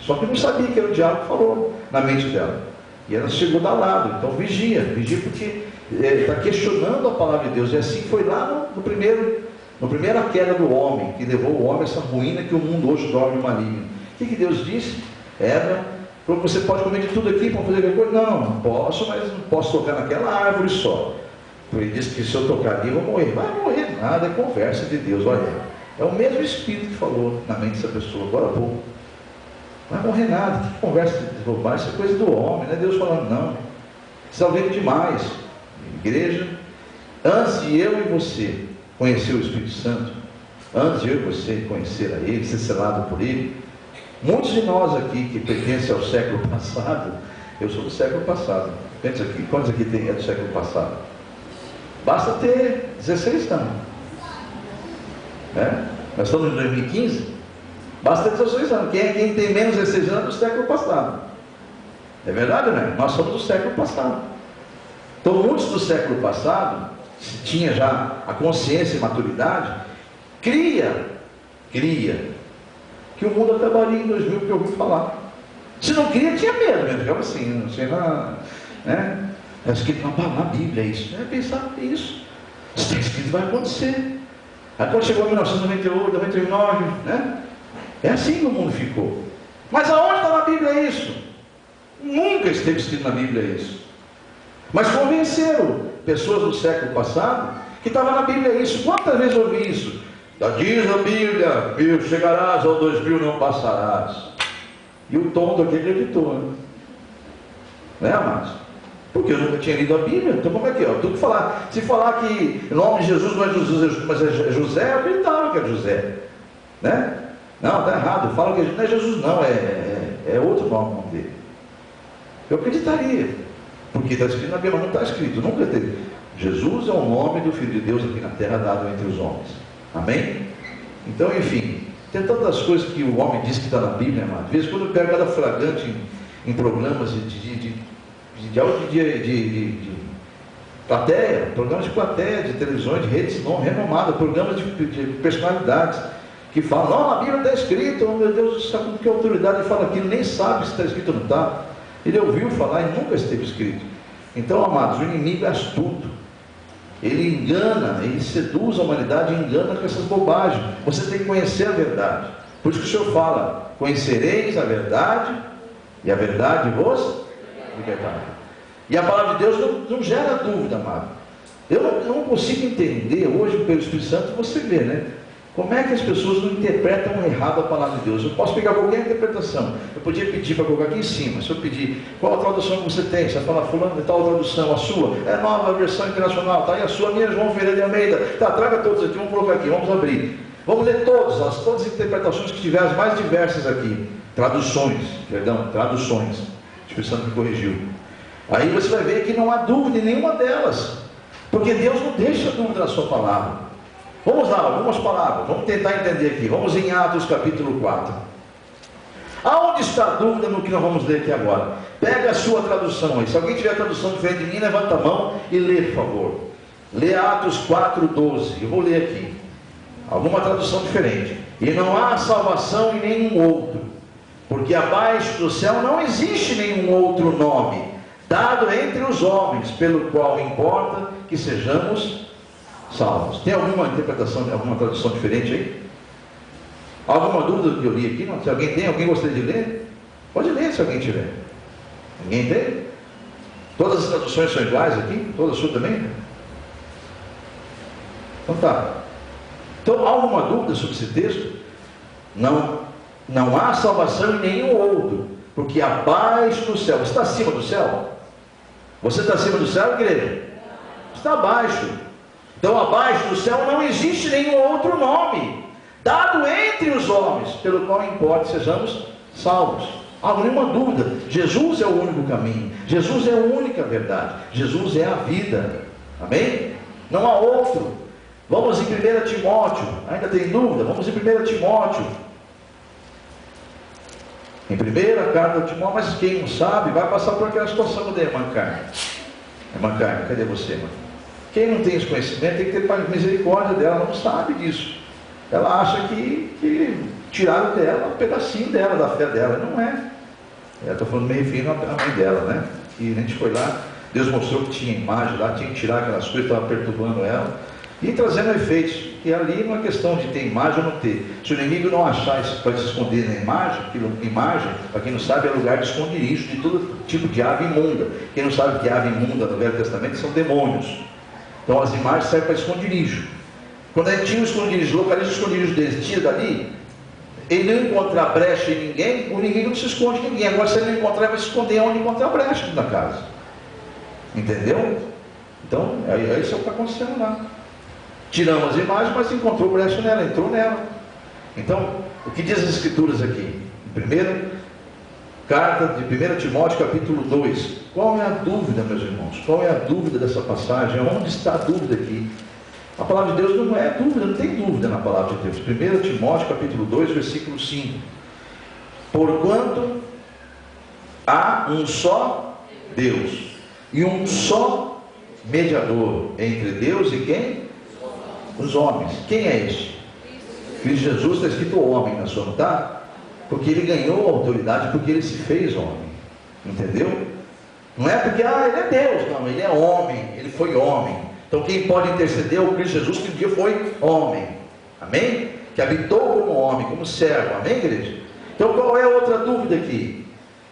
Só que não sabia que era o diabo que falou na mente dela. E ela chegou da lado. Então vigia porque está questionando a palavra de Deus. E assim foi lá no primeira queda do homem, que levou o homem a essa ruína que o mundo hoje dorme maligno. O que Deus disse? Eva, você pode comer de tudo aqui para fazer qualquer coisa? Não posso, mas não posso tocar naquela árvore só. Ele disse que se eu tocar ali eu vou morrer. Vai morrer nada, é conversa de Deus. Olha, é o mesmo Espírito que falou na mente dessa pessoa, agora há pouco. Não vai morrer nada, que conversa de bobagem, isso é coisa do homem, não é Deus falando, não. Você está ouvindo demais. Igreja, antes de eu e você conhecer o Espírito Santo, antes de eu e você conhecer a Ele, ser selado por Ele. Muitos de nós aqui que pertencem ao século passado, eu sou do século passado. Pensa aqui, quantos aqui é do século passado? Basta ter 16 anos. Nós estamos em 2015. Basta ter 16 anos. Quem tem menos de 16 anos é do século passado. É verdade, né? Nós somos do século passado. Então, muitos do século passado, se tinha já a consciência e maturidade, cria que o mundo acabaria em 2000, que eu ouvi falar. Se não cria, tinha medo mesmo. Ficava assim, não sei lá, né? É escrito na Bíblia isso. Pensar isso. Se está escrito, vai acontecer. Aí quando chegou em 1998, 99, né? É assim que o mundo ficou. Mas aonde está na Bíblia isso? Nunca esteve escrito na Bíblia isso. Mas convenceram pessoas do século passado que estava na Bíblia isso. Quantas vezes eu ouvi isso? Diz a Bíblia, chegarás ao 2000, não passarás. E o tonto aqui acreditou, né, amados? Porque eu nunca tinha lido a Bíblia. Então como é que é? Tudo que falar. Se falar que o nome de Jesus não é Jesus, mas é José, eu acreditava que é José, né? Não, está errado. Fala que não é Jesus, não, é outro nome dele. Eu acreditaria, porque está escrito na Bíblia, mas não está escrito, nunca teve. Jesus é o nome do Filho de Deus aqui na terra, dado entre os homens. Amém? Então, enfim, tem tantas coisas que o homem diz que está na Bíblia, amado. Às vezes, quando eu pego cada flagrante em programas de plateia, programas de plateia, de televisões, de redes renomadas, programas de personalidades, que falam, não, na Bíblia está escrito, oh, meu Deus do céu, com que autoridade ele fala aquilo, nem sabe se está escrito ou não está. Ele ouviu falar e nunca esteve escrito. Então, amados, o inimigo é astuto. Ele engana, ele seduz a humanidade e engana com essas bobagens. Você tem que conhecer a verdade. Por isso que o Senhor fala, conhecereis a verdade, e a verdade vos libertará. E a palavra de Deus não gera dúvida, amado. Eu não consigo entender, hoje pelo Espírito Santo, você vê, né? Como é que as pessoas não interpretam errado a palavra de Deus? Eu posso pegar qualquer interpretação. Eu podia pedir para colocar aqui em cima. Se eu pedir, qual a tradução que você tem? Você vai falar, fulano de tal tradução, a sua? É a nova versão internacional, tá? E a sua, minha, João Ferreira de Almeida. Tá, traga todos aqui, vamos colocar aqui, vamos abrir. Vamos ler todas as interpretações que tiver, as mais diversas aqui. Traduções. O Espírito Santo me corrigiu. Aí você vai ver que não há dúvida em nenhuma delas. Porque Deus não deixa dúvida na sua palavra. Vamos lá, algumas palavras, vamos tentar entender aqui. Vamos em Atos capítulo 4. Aonde está a dúvida no que nós vamos ler aqui agora? Pega a sua tradução aí. Se alguém tiver tradução diferente de mim, levanta a mão e lê, por favor. Lê Atos 4:12. Eu vou ler aqui. Alguma tradução diferente. E não há salvação em nenhum outro, porque abaixo do céu não existe nenhum outro nome dado entre os homens, pelo qual importa que sejamos salvos. Tem alguma interpretação, alguma tradução diferente aí? Alguma dúvida do que eu li aqui? Não? Se alguém tem, alguém gostaria de ler? Pode ler se alguém tiver. Ninguém tem? Todas as traduções são iguais aqui? Toda a sua também? Então tá. Então, há alguma dúvida sobre esse texto? Não há salvação em nenhum outro, porque abaixo do céu. Você está acima do céu? Você está acima do céu, igreja? Está abaixo. Então, abaixo do céu não existe nenhum outro nome dado entre os homens, pelo qual importa que sejamos salvos. Há nenhuma dúvida. Jesus é o único caminho. Jesus é a única verdade. Jesus é a vida. Amém? Não há outro. Vamos em 1 Timóteo. Ainda tem dúvida? Vamos em 1 Timóteo. Em primeira carta de Timóteo, mas quem não sabe, vai passar por aquela situação de irmã Carne. Irmã Carne, cadê você, irmã? Quem não tem esse conhecimento tem que ter misericórdia dela, ela não sabe disso. Ela acha que tiraram dela um pedacinho dela, da fé dela. Não é. Eu estou falando meio fino à mãe dela, né? E a gente foi lá, Deus mostrou que tinha imagem lá, tinha que tirar aquelas coisas que estavam perturbando ela e trazendo efeitos. E ali não é questão de ter imagem ou não ter. Se o inimigo não achar isso para se esconder na imagem, imagem, para quem não sabe, é lugar de esconderijo de todo tipo de ave imunda. Quem não sabe que ave imunda no Velho Testamento são demônios. Então as imagens servem para esconderijo. Quando a gente tinha um esconderijo, localiza o esconderijo deles, tira dali, ele não encontrar brecha em ninguém, o inimigo não se esconde em ninguém. Agora, se ele não encontrar, ele vai se esconder onde encontrar brecha na casa. Entendeu? Então, isso é o que está acontecendo lá. Tiramos as imagens, mas encontrou brecha nela, entrou nela. Então, o que diz as Escrituras aqui? Primeira carta de 1 Timóteo, capítulo 2. Qual é a dúvida, meus irmãos? Qual é a dúvida dessa passagem? Onde está a dúvida aqui? A palavra de Deus não é dúvida, não tem dúvida na palavra de Deus. 1 Timóteo, capítulo 2, versículo 5. Porquanto há um só Deus e um só mediador entre Deus e quem? Os homens. Quem é este? Cristo Jesus. Está escrito homem na sua, não está? Porque ele ganhou a autoridade, porque ele se fez homem. Entendeu? Não é porque ele é Deus, não, ele é homem, ele foi homem. Então quem pode interceder é o Cristo Jesus, que um dia foi homem. Amém? Que habitou como homem, como servo. Amém, igreja? Então qual é a outra dúvida aqui?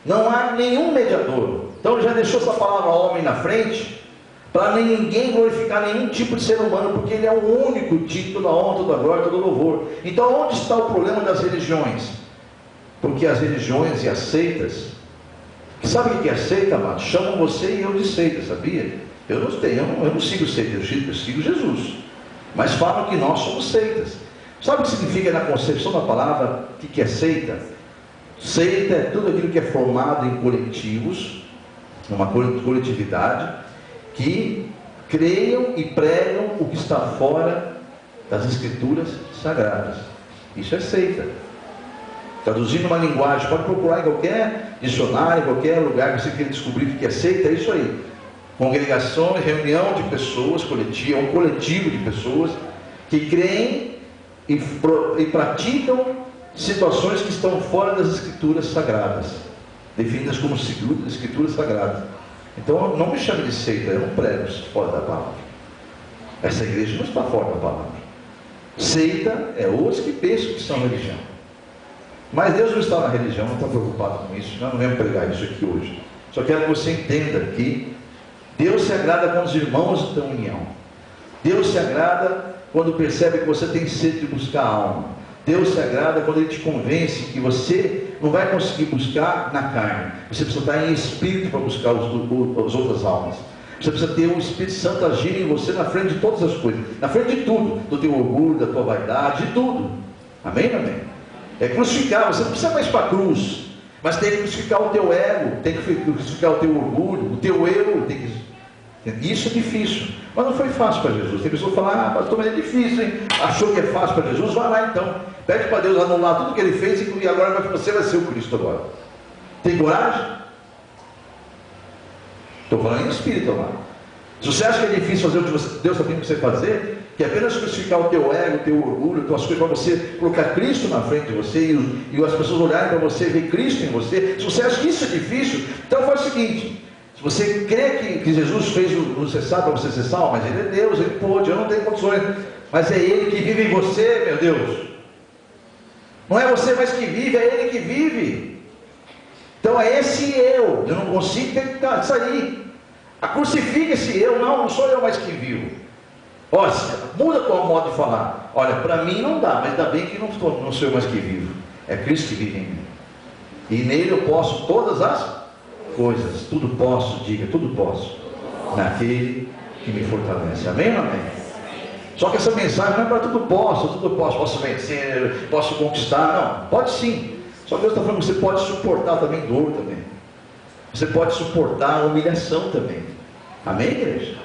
Não há nenhum mediador. Então já deixou essa palavra homem na frente, para ninguém glorificar nenhum tipo de ser humano, porque ele é o único título da honra, toda a glória, todo o louvor. Então onde está o problema das religiões? Porque as religiões e as seitas, sabe o que é seita, amado? Chamam você e eu de seita, sabia? Eu não sigo seita, eu sigo Jesus. Mas falam que nós somos seitas. Sabe o que significa na concepção da palavra o que é seita? Seita é tudo aquilo que é formado em coletivos, numa coletividade, que creiam e pregam o que está fora das Escrituras Sagradas. Isso é seita. Traduzindo uma linguagem, pode procurar em qualquer dicionário, em qualquer lugar que você queira descobrir o que é seita, é isso aí. Congregação, reunião de pessoas, um coletivo de pessoas que creem e praticam situações que estão fora das Escrituras Sagradas, definidas como Escrituras Sagradas. Então não me chame de seita, eu não prego fora da palavra. Essa igreja não está fora da palavra. Seita é os que pensam que são religião. Mas Deus não está na religião, não está preocupado com isso. Nós não vamos pregar isso aqui hoje. Só quero que você entenda que Deus se agrada quando os irmãos estão em união. Deus se agrada quando percebe que você tem sede de buscar a alma. Deus se agrada quando Ele te convence que você não vai conseguir buscar na carne. Você precisa estar em espírito para buscar as outras almas. Você precisa ter o Espírito Santo agindo em você na frente de todas as coisas. Na frente de tudo. Do teu orgulho, da tua vaidade, de tudo. Amém, amém? É crucificar, você não precisa mais para a cruz. Mas tem que crucificar o teu ego, tem que crucificar o teu orgulho, o teu eu. Isso é difícil. Mas não foi fácil para Jesus. Tem pessoas que falam, pastor, mas é difícil, hein? Achou que é fácil para Jesus? Vai lá então. Pede para Deus anular tudo que Ele fez e agora você vai ser o Cristo agora. Tem coragem? Estou falando em espírito, amado. Se você acha que é difícil fazer o que Deus está pedindo para você fazer, que é apenas crucificar o teu ego, o teu orgulho, as tuas coisas, para você colocar Cristo na frente de você e as pessoas olharem para você e ver Cristo em você. Se você acha que isso é difícil, então faz o seguinte: se você crê que Jesus fez o cessar para você ser salvo, mas Ele é Deus, Ele pôde, eu não tenho condições, mas é Ele que vive em você, meu Deus. Não é você mais que vive, é Ele que vive. Então é esse eu não consigo tentar sair. Crucifica esse eu, não sou eu mais que vivo. Olha, muda o teu modo de falar. Olha, para mim não dá, mas ainda bem que não sou eu mais que vivo. É Cristo que vive em mim. E nele eu posso todas as coisas. Tudo posso, diga, tudo posso. Naquele que me fortalece. Amém ou não amém? Só que essa mensagem não é para tudo posso vencer, posso conquistar. Não, pode sim. Só que Deus está falando que você pode suportar também dor também. Você pode suportar humilhação também. Amém, igreja?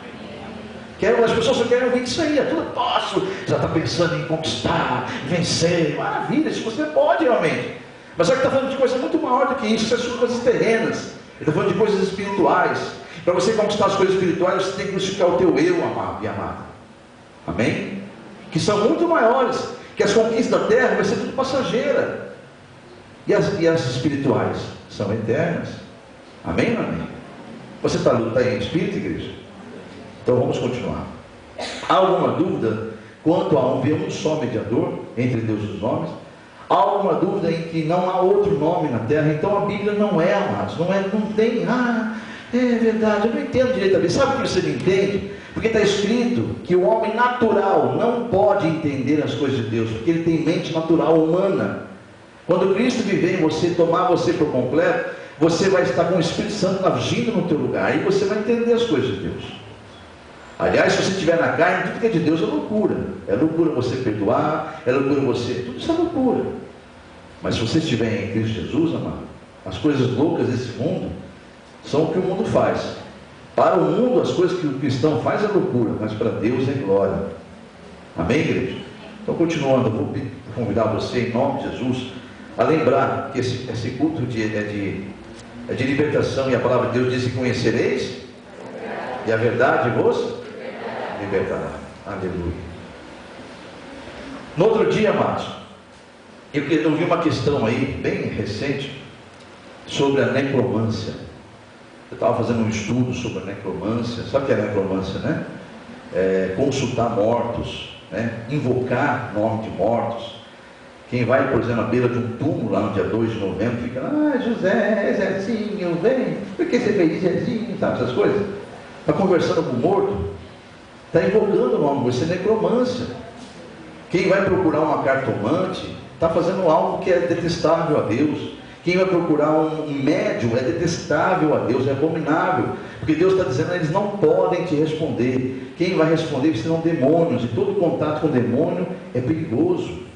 As pessoas só querem ouvir isso aí. Tudo posso. Já está pensando em conquistar, vencer. Maravilha, isso você pode realmente. Mas só que está falando de coisa muito maior do que isso. Isso são coisas terrenas. Ele está falando de coisas espirituais. Para você conquistar as coisas espirituais, você tem que crucificar o teu eu, amado e amada. Amém? Que são muito maiores. Que as conquistas da terra vai ser tudo passageira. E as espirituais são eternas. Amém ou não amém? Você está em espírito, igreja? Então vamos continuar. Há alguma dúvida quanto a um só mediador entre Deus e os homens? Há alguma dúvida em que não há outro nome na terra? Então a Bíblia não é, amados, não tem, é verdade, eu não entendo direito a Bíblia. Sabe por que você não entende? Porque está escrito que o homem natural não pode entender as coisas de Deus, porque ele tem mente natural humana. Quando Cristo viver em você, tomar você por completo, você vai estar com o Espírito Santo agindo no teu lugar, e você vai entender as coisas de Deus. Aliás, se você estiver na carne, tudo que é de Deus é loucura. É loucura você perdoar, é loucura você... Tudo isso é loucura. Mas se você estiver em Cristo Jesus, amado, as coisas loucas desse mundo são o que o mundo faz. Para o mundo, as coisas que o cristão faz é loucura, mas para Deus é glória. Amém, igreja? Então, continuando, eu vou convidar você, em nome de Jesus, a lembrar que esse culto é de libertação, e a palavra de Deus diz que conhecereis, e a verdade vos libertará. Aleluia. No outro dia, amados, eu vi uma questão aí, bem recente, sobre a necromância. Eu estava fazendo um estudo sobre a necromância. Sabe o que é necromância, né? Consultar mortos, né? Invocar nome de mortos. Quem vai, por exemplo, à beira de um túmulo, lá no dia 2 de novembro, fica, José, Zezinho, vem, por que você fez Zezinho, sabe essas coisas? Está conversando com o morto, está invocando o nome, isso é necromância. Quem vai procurar uma cartomante, está fazendo algo que é detestável a Deus. Quem vai procurar um médium é detestável a Deus, é abominável, porque Deus está dizendo, eles não podem te responder. Quem vai responder serão demônios, e todo contato com demônio é perigoso.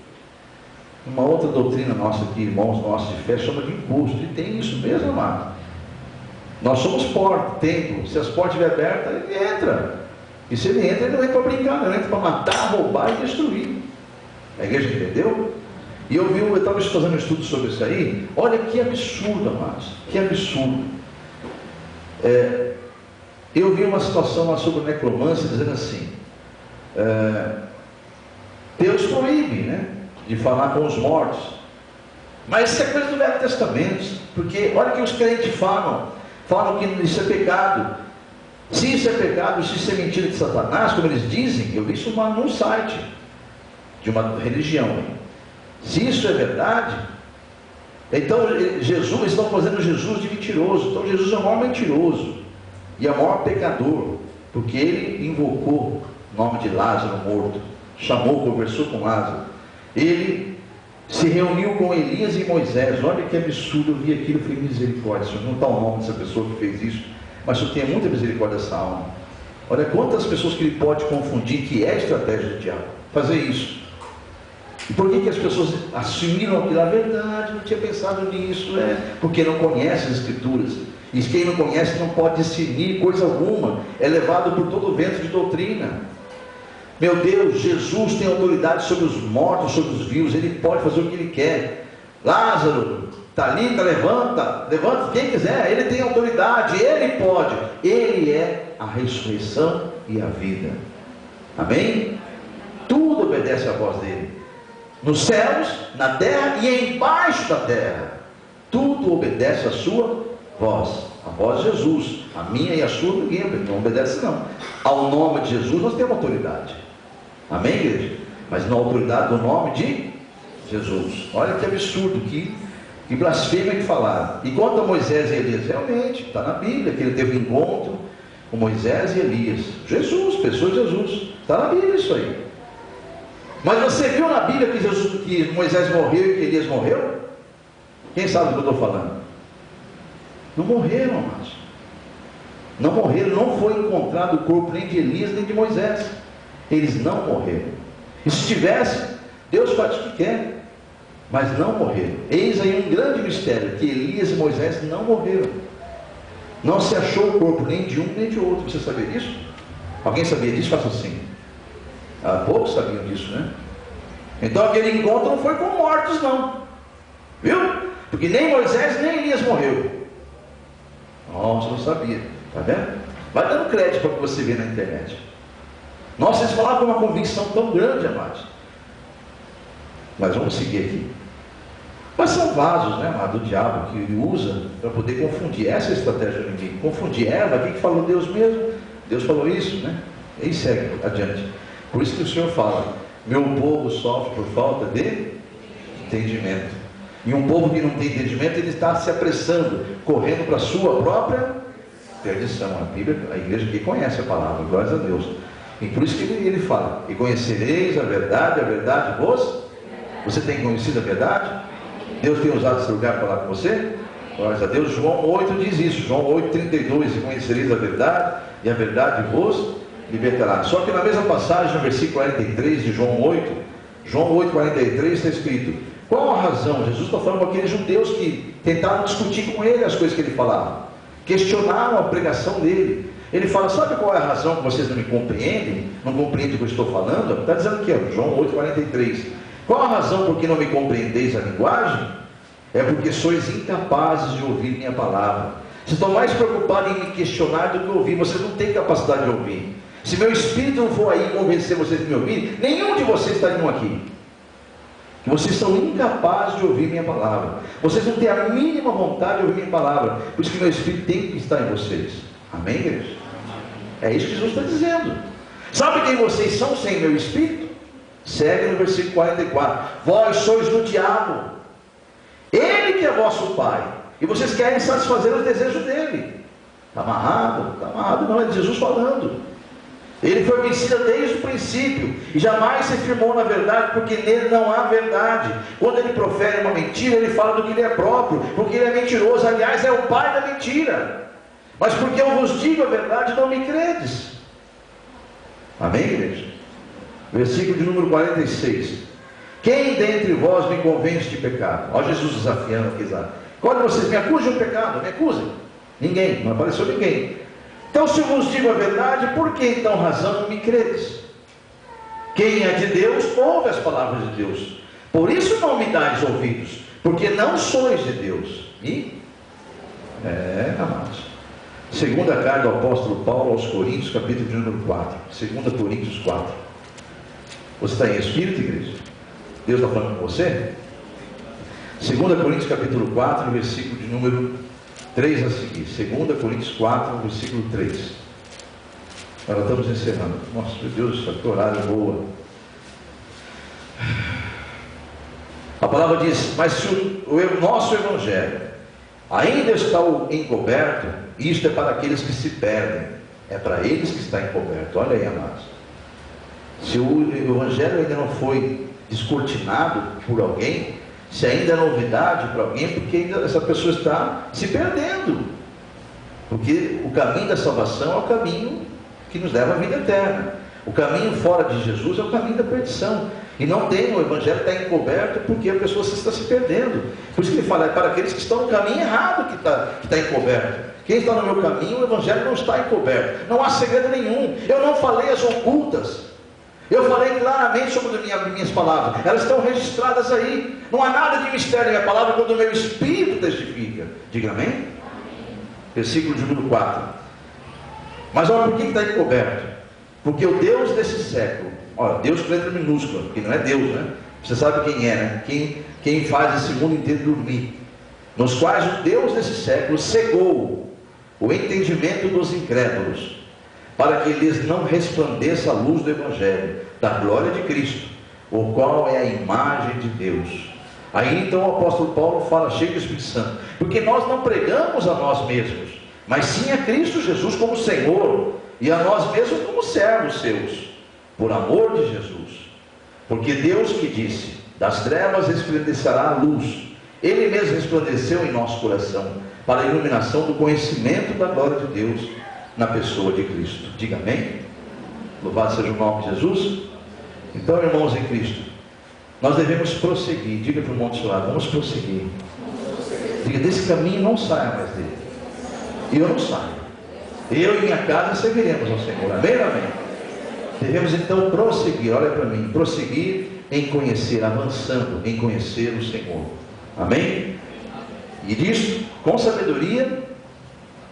Uma outra doutrina nossa aqui, irmãos nossos de fé, chama de imposto, e tem isso mesmo, amado. Nós somos porta, templo, se as portas estiverem abertas, ele entra. E se ele entra, ele não entra para brincar, não, ele entra para matar, roubar e destruir. A igreja entendeu? E eu estava fazendo um estudo sobre isso aí. Olha que absurdo, amados, que absurdo. Eu vi uma situação lá sobre necromância, dizendo assim, Deus proíbe, né, de falar com os mortos. Mas isso é coisa do Velho Testamento, porque olha que os crentes falam que isso é pecado. Se isso é pecado, se isso é mentira de Satanás, como eles dizem, eu vi isso num site de uma religião. Se isso é verdade, então Jesus, eles estão fazendo Jesus de mentiroso. Então Jesus é o maior mentiroso e é o maior pecador, porque ele invocou o nome de Lázaro morto, chamou, conversou com Lázaro. Ele se reuniu com Elias e Moisés. Olha que absurdo, eu vi aquilo e falei, misericórdia, Senhor, não está o nome dessa pessoa que fez isso, mas o Senhor tenha muita misericórdia dessa alma. Olha quantas pessoas que ele pode confundir, que é a estratégia do diabo, fazer isso. E por que as pessoas assimilam aquilo? A verdade, não tinha pensado nisso, porque não conhece as Escrituras. E quem não conhece não pode discernir coisa alguma, é levado por todo o vento de doutrina. Meu Deus, Jesus tem autoridade sobre os mortos, sobre os vivos, ele pode fazer o que ele quer. Lázaro, Talita, levanta, quem quiser, ele tem autoridade, ele pode, ele é a ressurreição e a vida. Amém? Tudo obedece à voz dele. Nos céus, na terra e embaixo da terra, tudo obedece à sua voz, a voz de Jesus, a minha e a sua ninguém não obedece não. Ao nome de Jesus nós temos autoridade, amém, igreja? Mas na autoridade do nome de Jesus. Olha que absurdo, que blasfêmia que falaram. E quanto a Moisés e Elias, realmente está na Bíblia que ele teve um encontro com Moisés e Elias. Jesus, pessoa de Jesus, está na Bíblia isso aí. Mas você viu na Bíblia que Moisés morreu e que Elias morreu? Quem sabe do que eu estou falando? Não morreram, amados. Não morreram, não foi encontrado o corpo nem de Elias nem de Moisés. Eles não morreram. E se tivesse, Deus faz o que quer, mas não morreram. Eis aí um grande mistério, que Elias e Moisés não morreram. Não se achou o corpo nem de um nem de outro. Você sabia disso? Alguém sabia disso? Faça assim. Poucos sabiam disso, né? Então aquele encontro não foi com mortos não, viu? Porque nem Moisés nem Elias morreu. Nossa, não sabia, tá vendo? Vai dando crédito para o que você vê na internet. Nossa, eles falavam com uma convicção tão grande, amados. Mas vamos seguir aqui. Mas são vasos, né, amado, do diabo, que ele usa para poder confundir. Essa é a estratégia do inimigo. Confundir Eva, quem que falou Deus mesmo? Deus falou isso, né? E segue adiante. Por isso que o Senhor fala, meu povo sofre por falta de entendimento. E um povo que não tem entendimento, ele está se apressando, correndo para a sua própria perdição. A Bíblia, a igreja que conhece a palavra, glórias a Deus. E por isso que ele fala, e conhecereis a verdade vos... Você tem conhecido a verdade? Deus tem usado esse lugar para falar com você? Glórias a Deus. João 8 diz isso, João 8:32, e conhecereis a verdade, e a verdade vos libertará. Só que na mesma passagem, no versículo 43 de João 8, João 8, 43, está escrito: qual a razão? Jesus está falando com aqueles judeus que tentaram discutir com ele as coisas que ele falava, questionaram a pregação dele. Ele fala: sabe qual é a razão que vocês não me compreendem? Não compreendem o que eu estou falando? Está dizendo aqui, ó, João 8, 43. Qual a razão por que não me compreendeis a linguagem? É porque sois incapazes de ouvir minha palavra. Vocês estão mais preocupados em me questionar do que ouvir. Vocês não têm capacidade de ouvir. Se meu espírito não for aí convencer vocês de me ouvir, nenhum de vocês estariam aqui. Vocês são incapazes de ouvir minha palavra. Vocês não têm a mínima vontade de ouvir minha palavra. Por isso que meu espírito tem que estar em vocês. Amém, igreja? É isso que Jesus está dizendo. Sabe quem vocês são sem meu espírito? Segue no versículo 44. Vós sois do diabo, ele que é vosso pai, e vocês querem satisfazer os desejos dele. Está amarrado? Está amarrado, não, é Jesus falando. Ele foi vencido desde o princípio e jamais se firmou na verdade, porque nele não há verdade. Quando ele profere uma mentira, ele fala do que ele é próprio, porque ele é mentiroso. Aliás, é o pai da mentira. Mas porque eu vos digo a verdade, não me credes. Amém, igreja? Versículo de número 46. Quem dentre vós me convence de pecado? Olha Jesus desafiando aqui. Quando vocês me acusam de pecado, me acusem. Ninguém, não apareceu ninguém. Então, se eu vos digo a verdade, por que então razão não me credes? Quem é de Deus, ouve as palavras de Deus. Por isso não me dais ouvidos, porque não sois de Deus. E? Amados. Segunda carta do apóstolo Paulo aos Coríntios, capítulo de número 4. 2 Coríntios 4. Você está em espírito, igreja? Deus está falando com você? 2 Coríntios capítulo 4, versículo de número 3 a seguir. 2 Coríntios 4, versículo 3. Nós estamos encerrando. Nossa, meu Deus, que horário boa. A palavra diz: mas se o nosso evangelho ainda está encoberto, isto é para aqueles que se perdem. É para eles que está encoberto. Olha aí, amados. Se o evangelho ainda não foi descortinado por alguém, se ainda é novidade para alguém, porque ainda essa pessoa está se perdendo. Porque o caminho da salvação é o caminho que nos leva à vida eterna. O caminho fora de Jesus é o caminho da perdição. E não tem, o evangelho está encoberto porque a pessoa está se perdendo. Por isso que ele fala: é para aqueles que estão no caminho errado que está encoberto. Quem está no meu caminho, o evangelho não está encoberto. Não há segredo nenhum. Eu não falei as ocultas. Eu falei claramente sobre minhas palavras. Elas estão registradas aí. Não há nada de mistério na minha palavra quando o meu espírito testifica. Diga amém? Amém. Versículo de número 4. Mas olha por que está encoberto. Porque o Deus desse século, olha, Deus com letra minúscula, porque não é Deus, né? Você sabe quem é, né? Quem faz esse mundo inteiro dormir. Nos quais o Deus desse século cegou o entendimento dos incrédulos, para que lhes não resplandeça a luz do Evangelho, da glória de Cristo, o qual é a imagem de Deus. Aí então o apóstolo Paulo fala, cheio do Espírito Santo: porque nós não pregamos a nós mesmos, mas sim a Cristo Jesus como Senhor, e a nós mesmos como servos seus, por amor de Jesus. Porque Deus que disse: das trevas resplandecerá a luz, Ele mesmo resplandeceu em nosso coração, para a iluminação do conhecimento da glória de Deus, na pessoa de Cristo. Diga amém? Louvado seja o nome de Jesus. Então, irmãos em Cristo, nós devemos prosseguir. Diga para o irmão do seu lado: vamos prosseguir. Diga: desse caminho não saia mais dele. E eu não saio. Eu e minha casa seguiremos ao Senhor. Amém, amém? Devemos então prosseguir. Olha para mim: prosseguir em conhecer, avançando em conhecer o Senhor. Amém? E disso, com sabedoria,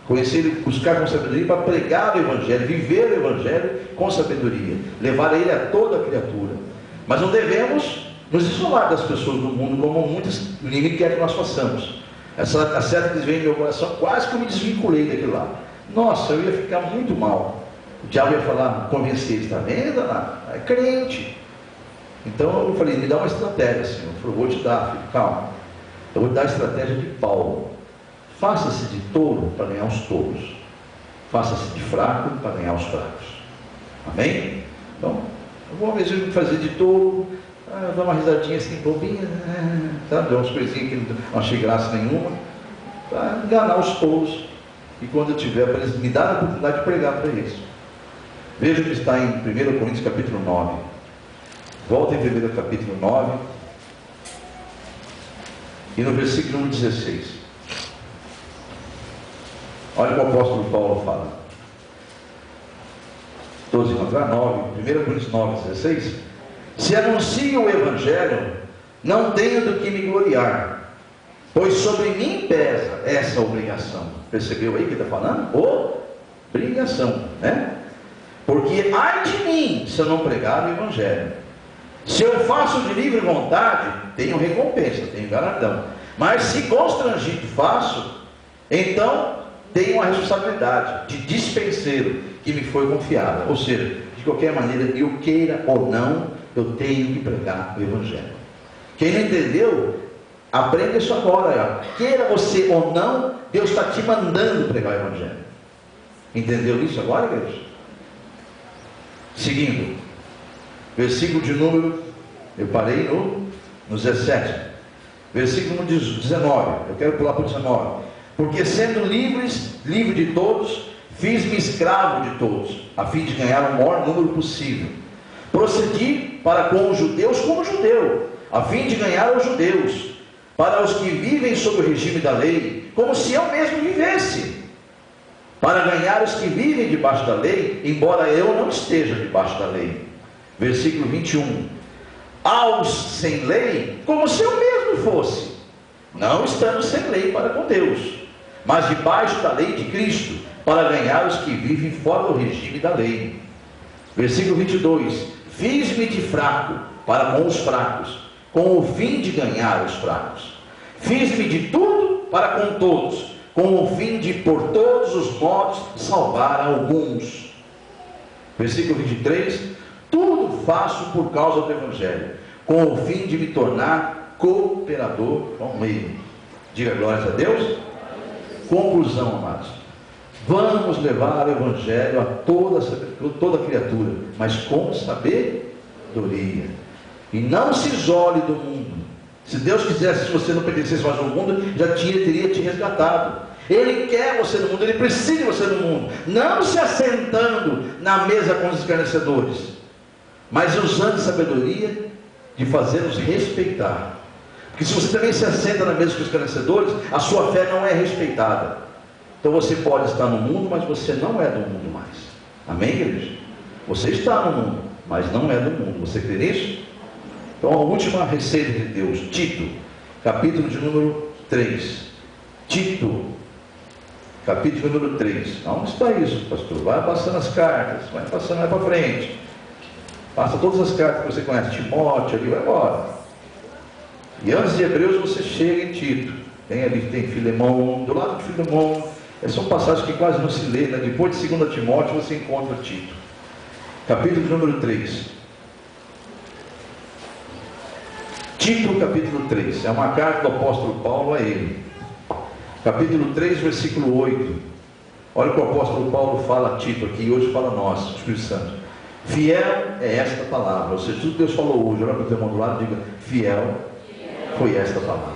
conhecer, buscar com sabedoria para pregar o Evangelho, viver o Evangelho com sabedoria, levar ele a toda a criatura. Mas não devemos nos isolar das pessoas do mundo, como muitos o inimigo quer que nós façamos. Essa seta que veio no meu coração, quase que eu me desvinculei daquilo lá. Nossa, eu ia ficar muito mal. O diabo ia falar, convencer ele: está vendo, é crente. Então eu falei: me dá uma estratégia, Senhor. Eu falei: vou te dar, filho, calma. Eu vou te dar a estratégia de Paulo. Faça-se de touro para ganhar os touros. Faça-se de fraco para ganhar os fracos. Amém? Então, eu vou mesmo fazer de touro, dar uma risadinha assim, bobinha, sabe? Umas coisinhas que não achei graça nenhuma, para enganar os touros. E quando eu tiver, me dar a oportunidade de pregar para eles. Veja o que está em 1 Coríntios capítulo 9. Volta em 1 capítulo 9 e no versículo número 16. Olha o que o apóstolo Paulo fala. Todos encontrar 9, 1 Coríntios 9, 16. Se anuncio o Evangelho, não tenho do que me gloriar, pois sobre mim pesa essa obrigação. Percebeu aí que está falando? Obrigação, né? Porque ai de mim se eu não pregar o Evangelho. Se eu faço de livre vontade, tenho recompensa, tenho galardão. Mas se constrangido faço, então tenho a responsabilidade de dispenseiro que me foi confiada. Ou seja, de qualquer maneira, eu queira ou não, eu tenho que pregar o Evangelho. Quem não entendeu, aprenda isso agora. Queira você ou não, Deus está te mandando pregar o Evangelho. Entendeu isso agora, igreja? Seguindo, versículo de número, eu parei no 17, versículo número 19, eu quero pular para o 19. Porque sendo livre de todos, fiz-me escravo de todos, a fim de ganhar o maior número possível. Procedi para com os judeus como judeu, a fim de ganhar os judeus, para os que vivem sob o regime da lei, como se eu mesmo vivesse, para ganhar os que vivem debaixo da lei, embora eu não esteja debaixo da lei. Versículo 21. Aos sem lei, como se eu mesmo fosse, não estando sem lei para com Deus, mas debaixo da lei de Cristo, para ganhar os que vivem fora do regime da lei. Versículo 22. Fiz-me de fraco para com os fracos, com o fim de ganhar os fracos. Fiz-me de tudo para com todos, com o fim de, por todos os modos, salvar alguns. Versículo 23. Tudo faço por causa do Evangelho, com o fim de me tornar cooperador com ele. Diga glórias a Deus. Conclusão, amados. Vamos levar o Evangelho a toda criatura, mas com sabedoria. E não se isole do mundo. Se Deus quisesse, se você não pertencesse mais ao mundo, já teria te resgatado. Ele quer você no mundo, Ele precisa de você no mundo. Não se assentando na mesa com os escarnecedores, mas usando sabedoria de fazer-nos respeitar. Porque se você também se assenta na mesa com os escarnecedores, a sua fé não é respeitada. Então você pode estar no mundo, mas você não é do mundo mais. Amém, igreja? Você está no mundo, mas não é do mundo. Você crê nisso? Então a última receita de Deus, Tito, capítulo de número 3. Tito, capítulo número 3. Onde está isso, pastor? Vai passando as cartas, vai passando lá para frente. Passa todas as cartas que você conhece, Timóteo, ali, vai embora. E antes de Hebreus você chega em Tito. Tem ali, tem Filemão, do lado de Filemão. São passagens que quase não se lê, né? Depois de 2 Timóteo você encontra Tito. Capítulo número 3. Tito, capítulo 3. É uma carta do apóstolo Paulo a ele. Capítulo 3, versículo 8. Olha o que o apóstolo Paulo fala a Tito aqui, e hoje fala a nós, o Espírito Santo. Fiel é esta palavra. Ou seja, tudo que Deus falou hoje, olha para o teu irmão do lado e diga: fiel foi esta palavra.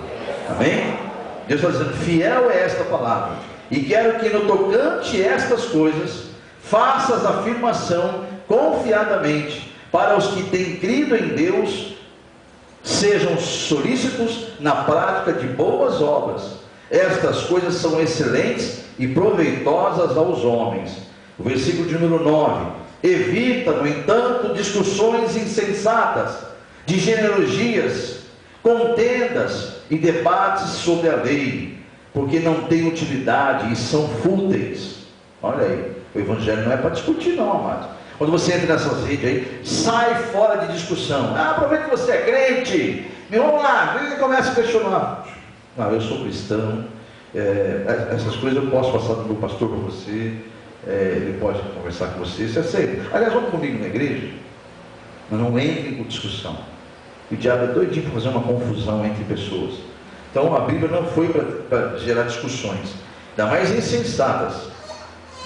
Amém? Deus está dizendo: fiel é esta palavra. E quero que no tocante estas coisas, faças afirmação confiadamente, para os que têm crido em Deus, sejam solícitos na prática de boas obras. Estas coisas são excelentes e proveitosas aos homens. O versículo de número 9. Evita, no entanto, discussões insensatas, de genealogias, contendas e debates sobre a lei, porque não têm utilidade e são fúteis. Olha aí, o Evangelho não é para discutir não, amado. Quando você entra nessas redes aí, sai fora de discussão. Aproveita que você é crente, vamos lá, ele começa a questionar. Não, eu sou cristão, essas coisas eu posso passar do meu pastor para você, ele pode conversar com você, você aceita. Aliás, vamos comigo na igreja, mas não entrem com discussão. O diabo é doidinho para fazer uma confusão entre pessoas. Então a Bíblia não foi para gerar discussões, ainda mais insensatas,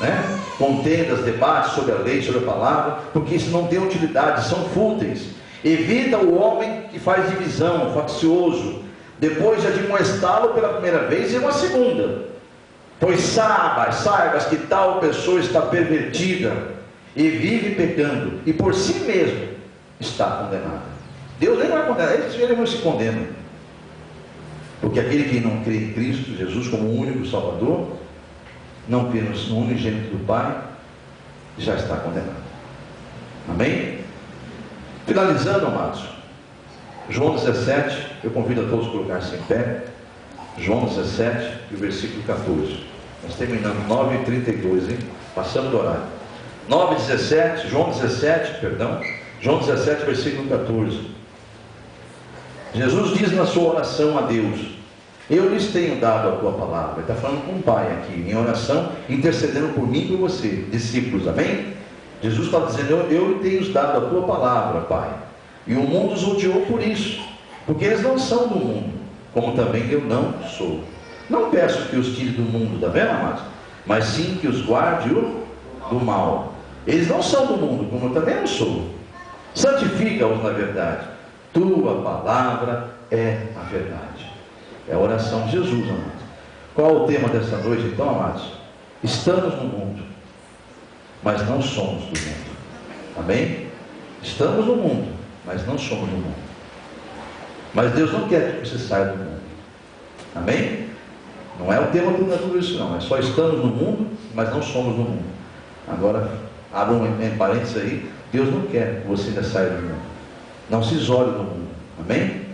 né? Contendas, debates sobre a lei, sobre a palavra, porque isso não tem utilidade, são fúteis. Evita o homem que faz divisão, faccioso, depois de admoestá-lo pela primeira vez e uma segunda. Pois saibas que tal pessoa está pervertida e vive pecando, e por si mesmo está condenado. Deus nem vai condenar, eles não se condenam. Porque aquele que não crê em Cristo Jesus como o único Salvador, não crê no unigênito do Pai, já está condenado. Amém? Finalizando, amados, João 17, eu convido a todos a colocar-se em pé. João 17, e o versículo 14. Nós terminamos 9h32, hein? Passamos do horário. 9h17, João 17, versículo 14. Jesus diz na sua oração a Deus: eu lhes tenho dado a tua palavra. Ele está falando com o Pai aqui, em oração, intercedendo por mim e por você, discípulos, amém? Jesus está dizendo: eu lhe tenho dado a tua palavra, Pai, e o mundo os odiou por isso, porque eles não são do mundo, como também eu não sou. Não peço que os tire do mundo, está vendo, amados? Mas sim que os guarde do mal. Eles não são do mundo, como eu também não sou. Santifica-os na verdade. Tua palavra é a verdade. É a oração de Jesus, amados. Qual o tema dessa noite, então, amados? Estamos no mundo, mas não somos do mundo. Amém? Estamos no mundo, mas não somos do mundo. Mas Deus não quer que você saia do mundo. Amém? Não é o tema de tudo isso, não. É só estamos no mundo, mas não somos do mundo. Agora, abra um parênteses aí. Deus não quer que você ainda saia do mundo. Não se isole do mundo. Amém?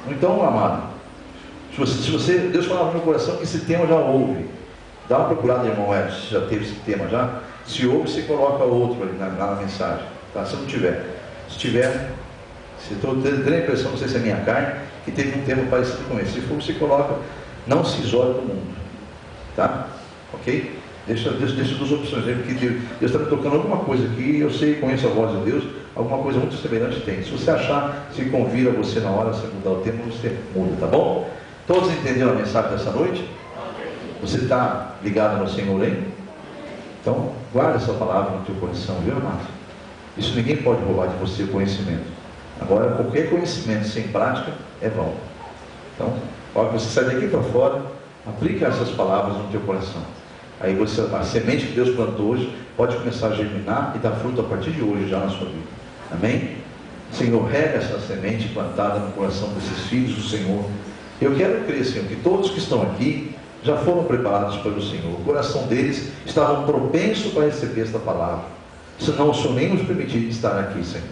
Então, amado, se você Deus falava no meu coração que esse tema já ouve. Dá uma procurada, irmão Edson, se já teve esse tema já. Se ouve, você coloca outro ali na mensagem. Tá? Se não tiver. Se tiver, se estou tendo a impressão, não sei se é minha carne, que teve um tema parecido com esse. Se for, você coloca: não se isole do mundo. Tá? Ok? Deixa duas opções aí, porque Deus está me tocando alguma coisa aqui, eu sei, conheço a voz de Deus, alguma coisa muito semelhante tem. Se você achar, se convira você na hora, você mudar o tema, você muda, tá bom? Todos entenderam a mensagem dessa noite? Você está ligado no Senhor, hein? Então, guarda essa palavra no teu coração, viu, amado? Isso ninguém pode roubar de você, o conhecimento. Agora, qualquer conhecimento sem prática é vão. Então, hora que você sai daqui para fora, aplica essas palavras no teu coração. Aí a semente que Deus plantou hoje pode começar a germinar e dar fruto a partir de hoje já na sua vida. Amém? Senhor, rega essa semente plantada no coração desses filhos do Senhor. Eu quero crer, Senhor, que todos que estão aqui já foram preparados pelo Senhor. O coração deles estava propenso para receber esta palavra. Senão o Senhor nem nos permitir estar aqui, Senhor.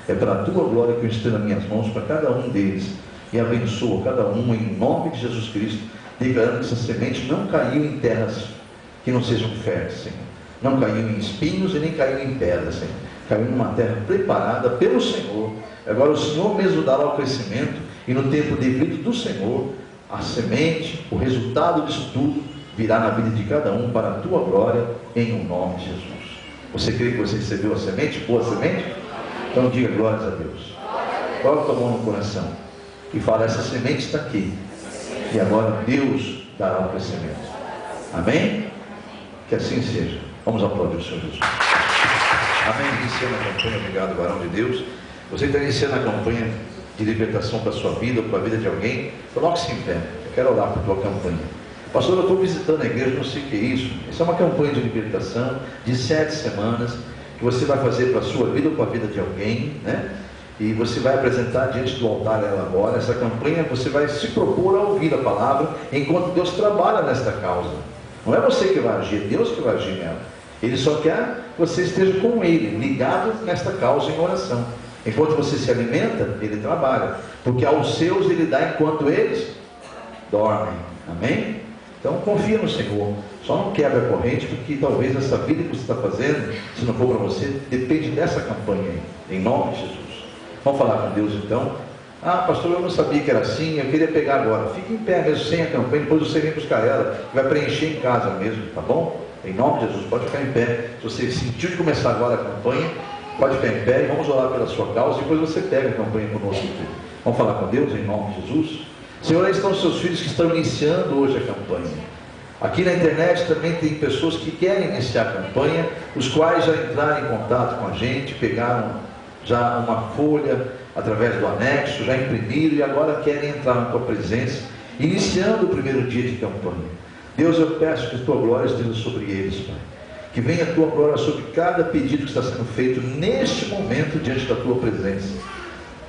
É para a tua glória que eu estendo nas minhas mãos para cada um deles. E abençoa cada um em nome de Jesus Cristo, declarando que essa semente não caiu em terras que não sejam férteis, Senhor. Não caiu em espinhos e nem caiu em pedras, Senhor. Caiu numa terra preparada pelo Senhor. Agora o Senhor mesmo dará o crescimento, e no tempo devido do Senhor, a semente, o resultado disso tudo, virá na vida de cada um para a tua glória, em nome de Jesus. Você crê que você recebeu a semente, boa semente? Então diga glórias a Deus. Coloque a mão no coração e fala: essa semente está aqui, e agora Deus dará o crescimento. Amém? Que assim seja. Vamos aplaudir o Senhor Jesus. Amém. Iniciando a campanha, obrigado, varão de Deus. Você está iniciando a campanha de libertação para a sua vida, ou para a vida de alguém. Coloque-se em pé. Eu quero orar por tua campanha. Pastor, eu estou visitando a igreja, não sei o que é isso. Isso é uma campanha de libertação de 7 semanas, que você vai fazer para a sua vida ou para a vida de alguém, né? E você vai apresentar diante do altar ela agora. Essa campanha você vai se propor a ouvir a palavra, enquanto Deus trabalha nesta causa. Não é você que vai agir, é Deus que vai agir nela. Ele só quer que você esteja com Ele, ligado nesta causa em oração. Enquanto você se alimenta, Ele trabalha. Porque aos seus Ele dá enquanto eles dormem. Amém? Então confia no Senhor. Só não quebra a corrente, porque talvez essa vida que você está fazendo, se não for para você, depende dessa campanha aí. Em nome de Jesus. Vamos falar com Deus então. Ah, pastor, eu não sabia que era assim, eu queria pegar agora. Fique em pé mesmo, sem a campanha, depois você vem buscar ela, vai preencher em casa mesmo, tá bom? Em nome de Jesus, pode ficar em pé. Se você sentiu de começar agora a campanha, pode ficar em pé e vamos orar pela sua causa, e depois você pega a campanha conosco aqui. Vamos falar com Deus em nome de Jesus. Senhor, aí estão os seus filhos que estão iniciando hoje a campanha. Aqui na internet também tem pessoas que querem iniciar a campanha, os quais já entraram em contato com a gente, pegaram já uma folha através do anexo, já imprimiram e agora querem entrar na tua presença, iniciando o primeiro dia de campanha. Deus, eu peço que a tua glória esteja sobre eles, Pai. Que venha a tua glória sobre cada pedido que está sendo feito neste momento diante da tua presença.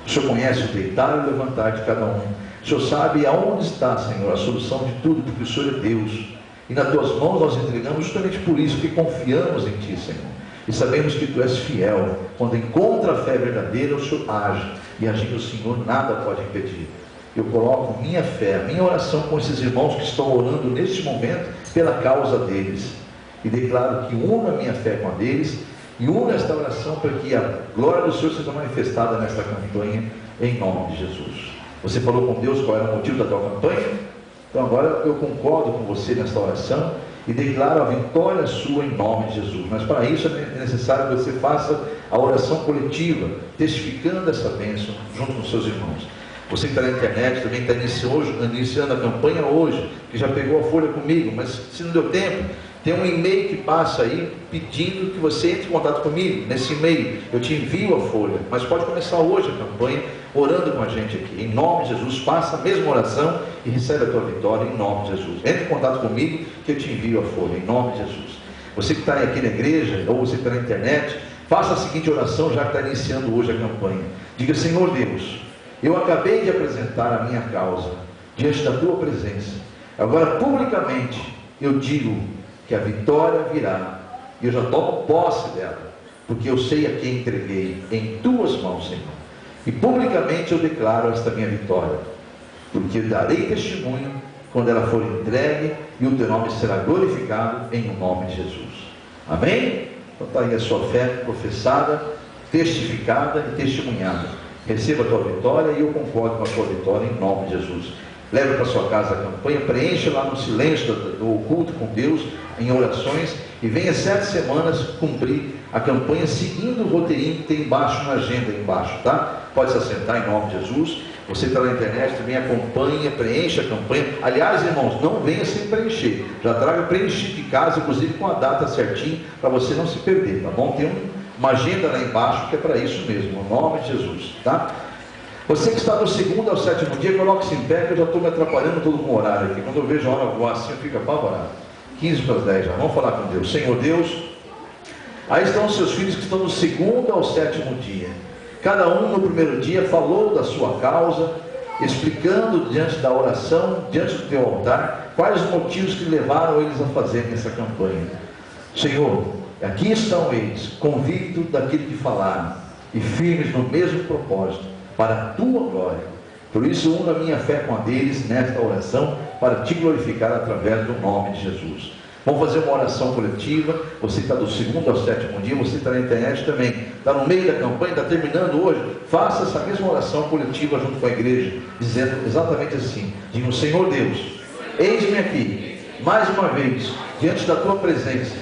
O Senhor conhece o deitar e o levantar de cada um. O Senhor sabe aonde está, Senhor, a solução de tudo, porque o Senhor é Deus. E nas tuas mãos nós entregamos justamente por isso que confiamos em ti, Senhor. E sabemos que tu és fiel. Quando encontra a fé verdadeira, o Senhor age. E agindo o Senhor, nada pode impedir. Eu coloco minha fé, minha oração com esses irmãos que estão orando neste momento pela causa deles. E declaro que una a minha fé com a deles e una esta oração para que a glória do Senhor seja manifestada nesta campanha, em nome de Jesus. Você falou com Deus qual era o motivo da tua campanha? Então agora eu concordo com você nesta oração e declaro a vitória sua em nome de Jesus. Mas para isso é necessário que você faça a oração coletiva, testificando essa bênção junto com seus irmãos. Você que está na internet também está iniciando a campanha hoje, que já pegou a folha comigo, mas se não deu tempo, tem um e-mail que passa aí pedindo que você entre em contato comigo. Nesse e-mail eu te envio a folha, mas pode começar hoje a campanha orando com a gente aqui, em nome de Jesus. Faça a mesma oração e recebe a tua vitória em nome de Jesus. Entre em contato comigo que eu te envio a folha, em nome de Jesus. Você que está aqui na igreja ou você que está na internet, faça a seguinte oração já que está iniciando hoje a campanha. Diga: Senhor Deus, eu acabei de apresentar a minha causa diante da tua presença. Agora publicamente eu digo que a vitória virá, e eu já tomo posse dela, porque eu sei a quem entreguei, em tuas mãos, Senhor. E publicamente eu declaro esta minha vitória, porque eu darei testemunho quando ela for entregue, e o teu nome será glorificado em nome de Jesus. Amém? Então está aí a sua fé professada, testificada e testemunhada. Receba a tua vitória e eu concordo com a tua vitória em nome de Jesus. Leve para sua casa a campanha, preencha lá no silêncio do oculto com Deus, em orações, e venha 7 semanas cumprir a campanha seguindo o roteirinho que tem embaixo na agenda, embaixo, tá? Pode se assentar em nome de Jesus. Você está na internet, também acompanha, preencha a campanha. Aliás, irmãos, não venha sem preencher, já traga preenchido de casa, inclusive com a data certinha, para você não se perder, tá bom? Tem uma agenda lá embaixo que é para isso mesmo, em nome de Jesus, tá? Você que está do 2º ao 7º dia, coloque-se em pé, que eu já estou me atrapalhando todo com o horário aqui. Quando eu vejo a hora voar assim, eu fico apavorado. 15 para as 10 já. Vamos falar com Deus. Senhor Deus, aí estão os seus filhos que estão do 2º ao 7º dia. Cada um no primeiro dia falou da sua causa, explicando diante da oração, diante do teu altar, quais os motivos que levaram eles a fazer essa campanha. Senhor, aqui estão eles, convictos daquilo que falaram, e firmes no mesmo propósito, para a tua glória. Por isso, uno a minha fé com a deles nesta oração, para te glorificar através do nome de Jesus. Vamos fazer uma oração coletiva. Você está do 2º ao 7º dia, você está na internet também, está no meio da campanha, está terminando hoje. Faça essa mesma oração coletiva junto com a igreja, dizendo exatamente assim: diga: Senhor Deus, eis-me aqui, mais uma vez, diante da tua presença,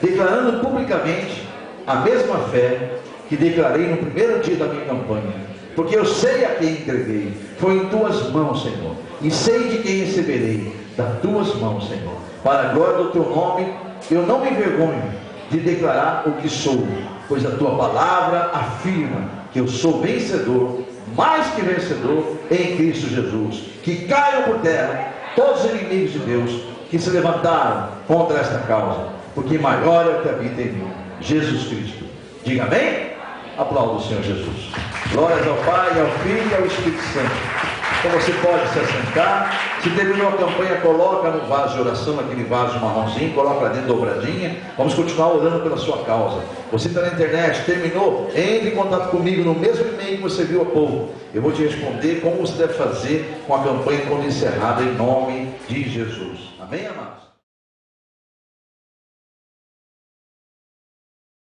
declarando publicamente a mesma fé que declarei no primeiro dia da minha campanha, porque eu sei a quem entreguei, foi em tuas mãos, Senhor, e sei de quem receberei, das tuas mãos, Senhor. Para a glória do teu nome, eu não me envergonho de declarar o que sou, pois a tua palavra afirma que eu sou vencedor, mais que vencedor, em Cristo Jesus. Que caiam por terra todos os inimigos de Deus que se levantaram contra esta causa, porque maior é o que habita em mim, Jesus Cristo. Diga amém? Aplauda o Senhor Jesus. Glórias ao Pai, ao Filho e ao Espírito Santo. Então você pode se assentar. Se terminou a campanha, coloca no vaso de oração, naquele vaso de marronzinho, coloca lá dentro dobradinha. Vamos continuar orando pela sua causa. Você está na internet, terminou, entre em contato comigo no mesmo e-mail que você viu há pouco. Eu vou te responder como você deve fazer com a campanha quando encerrada, em nome de Jesus. Amém, amados?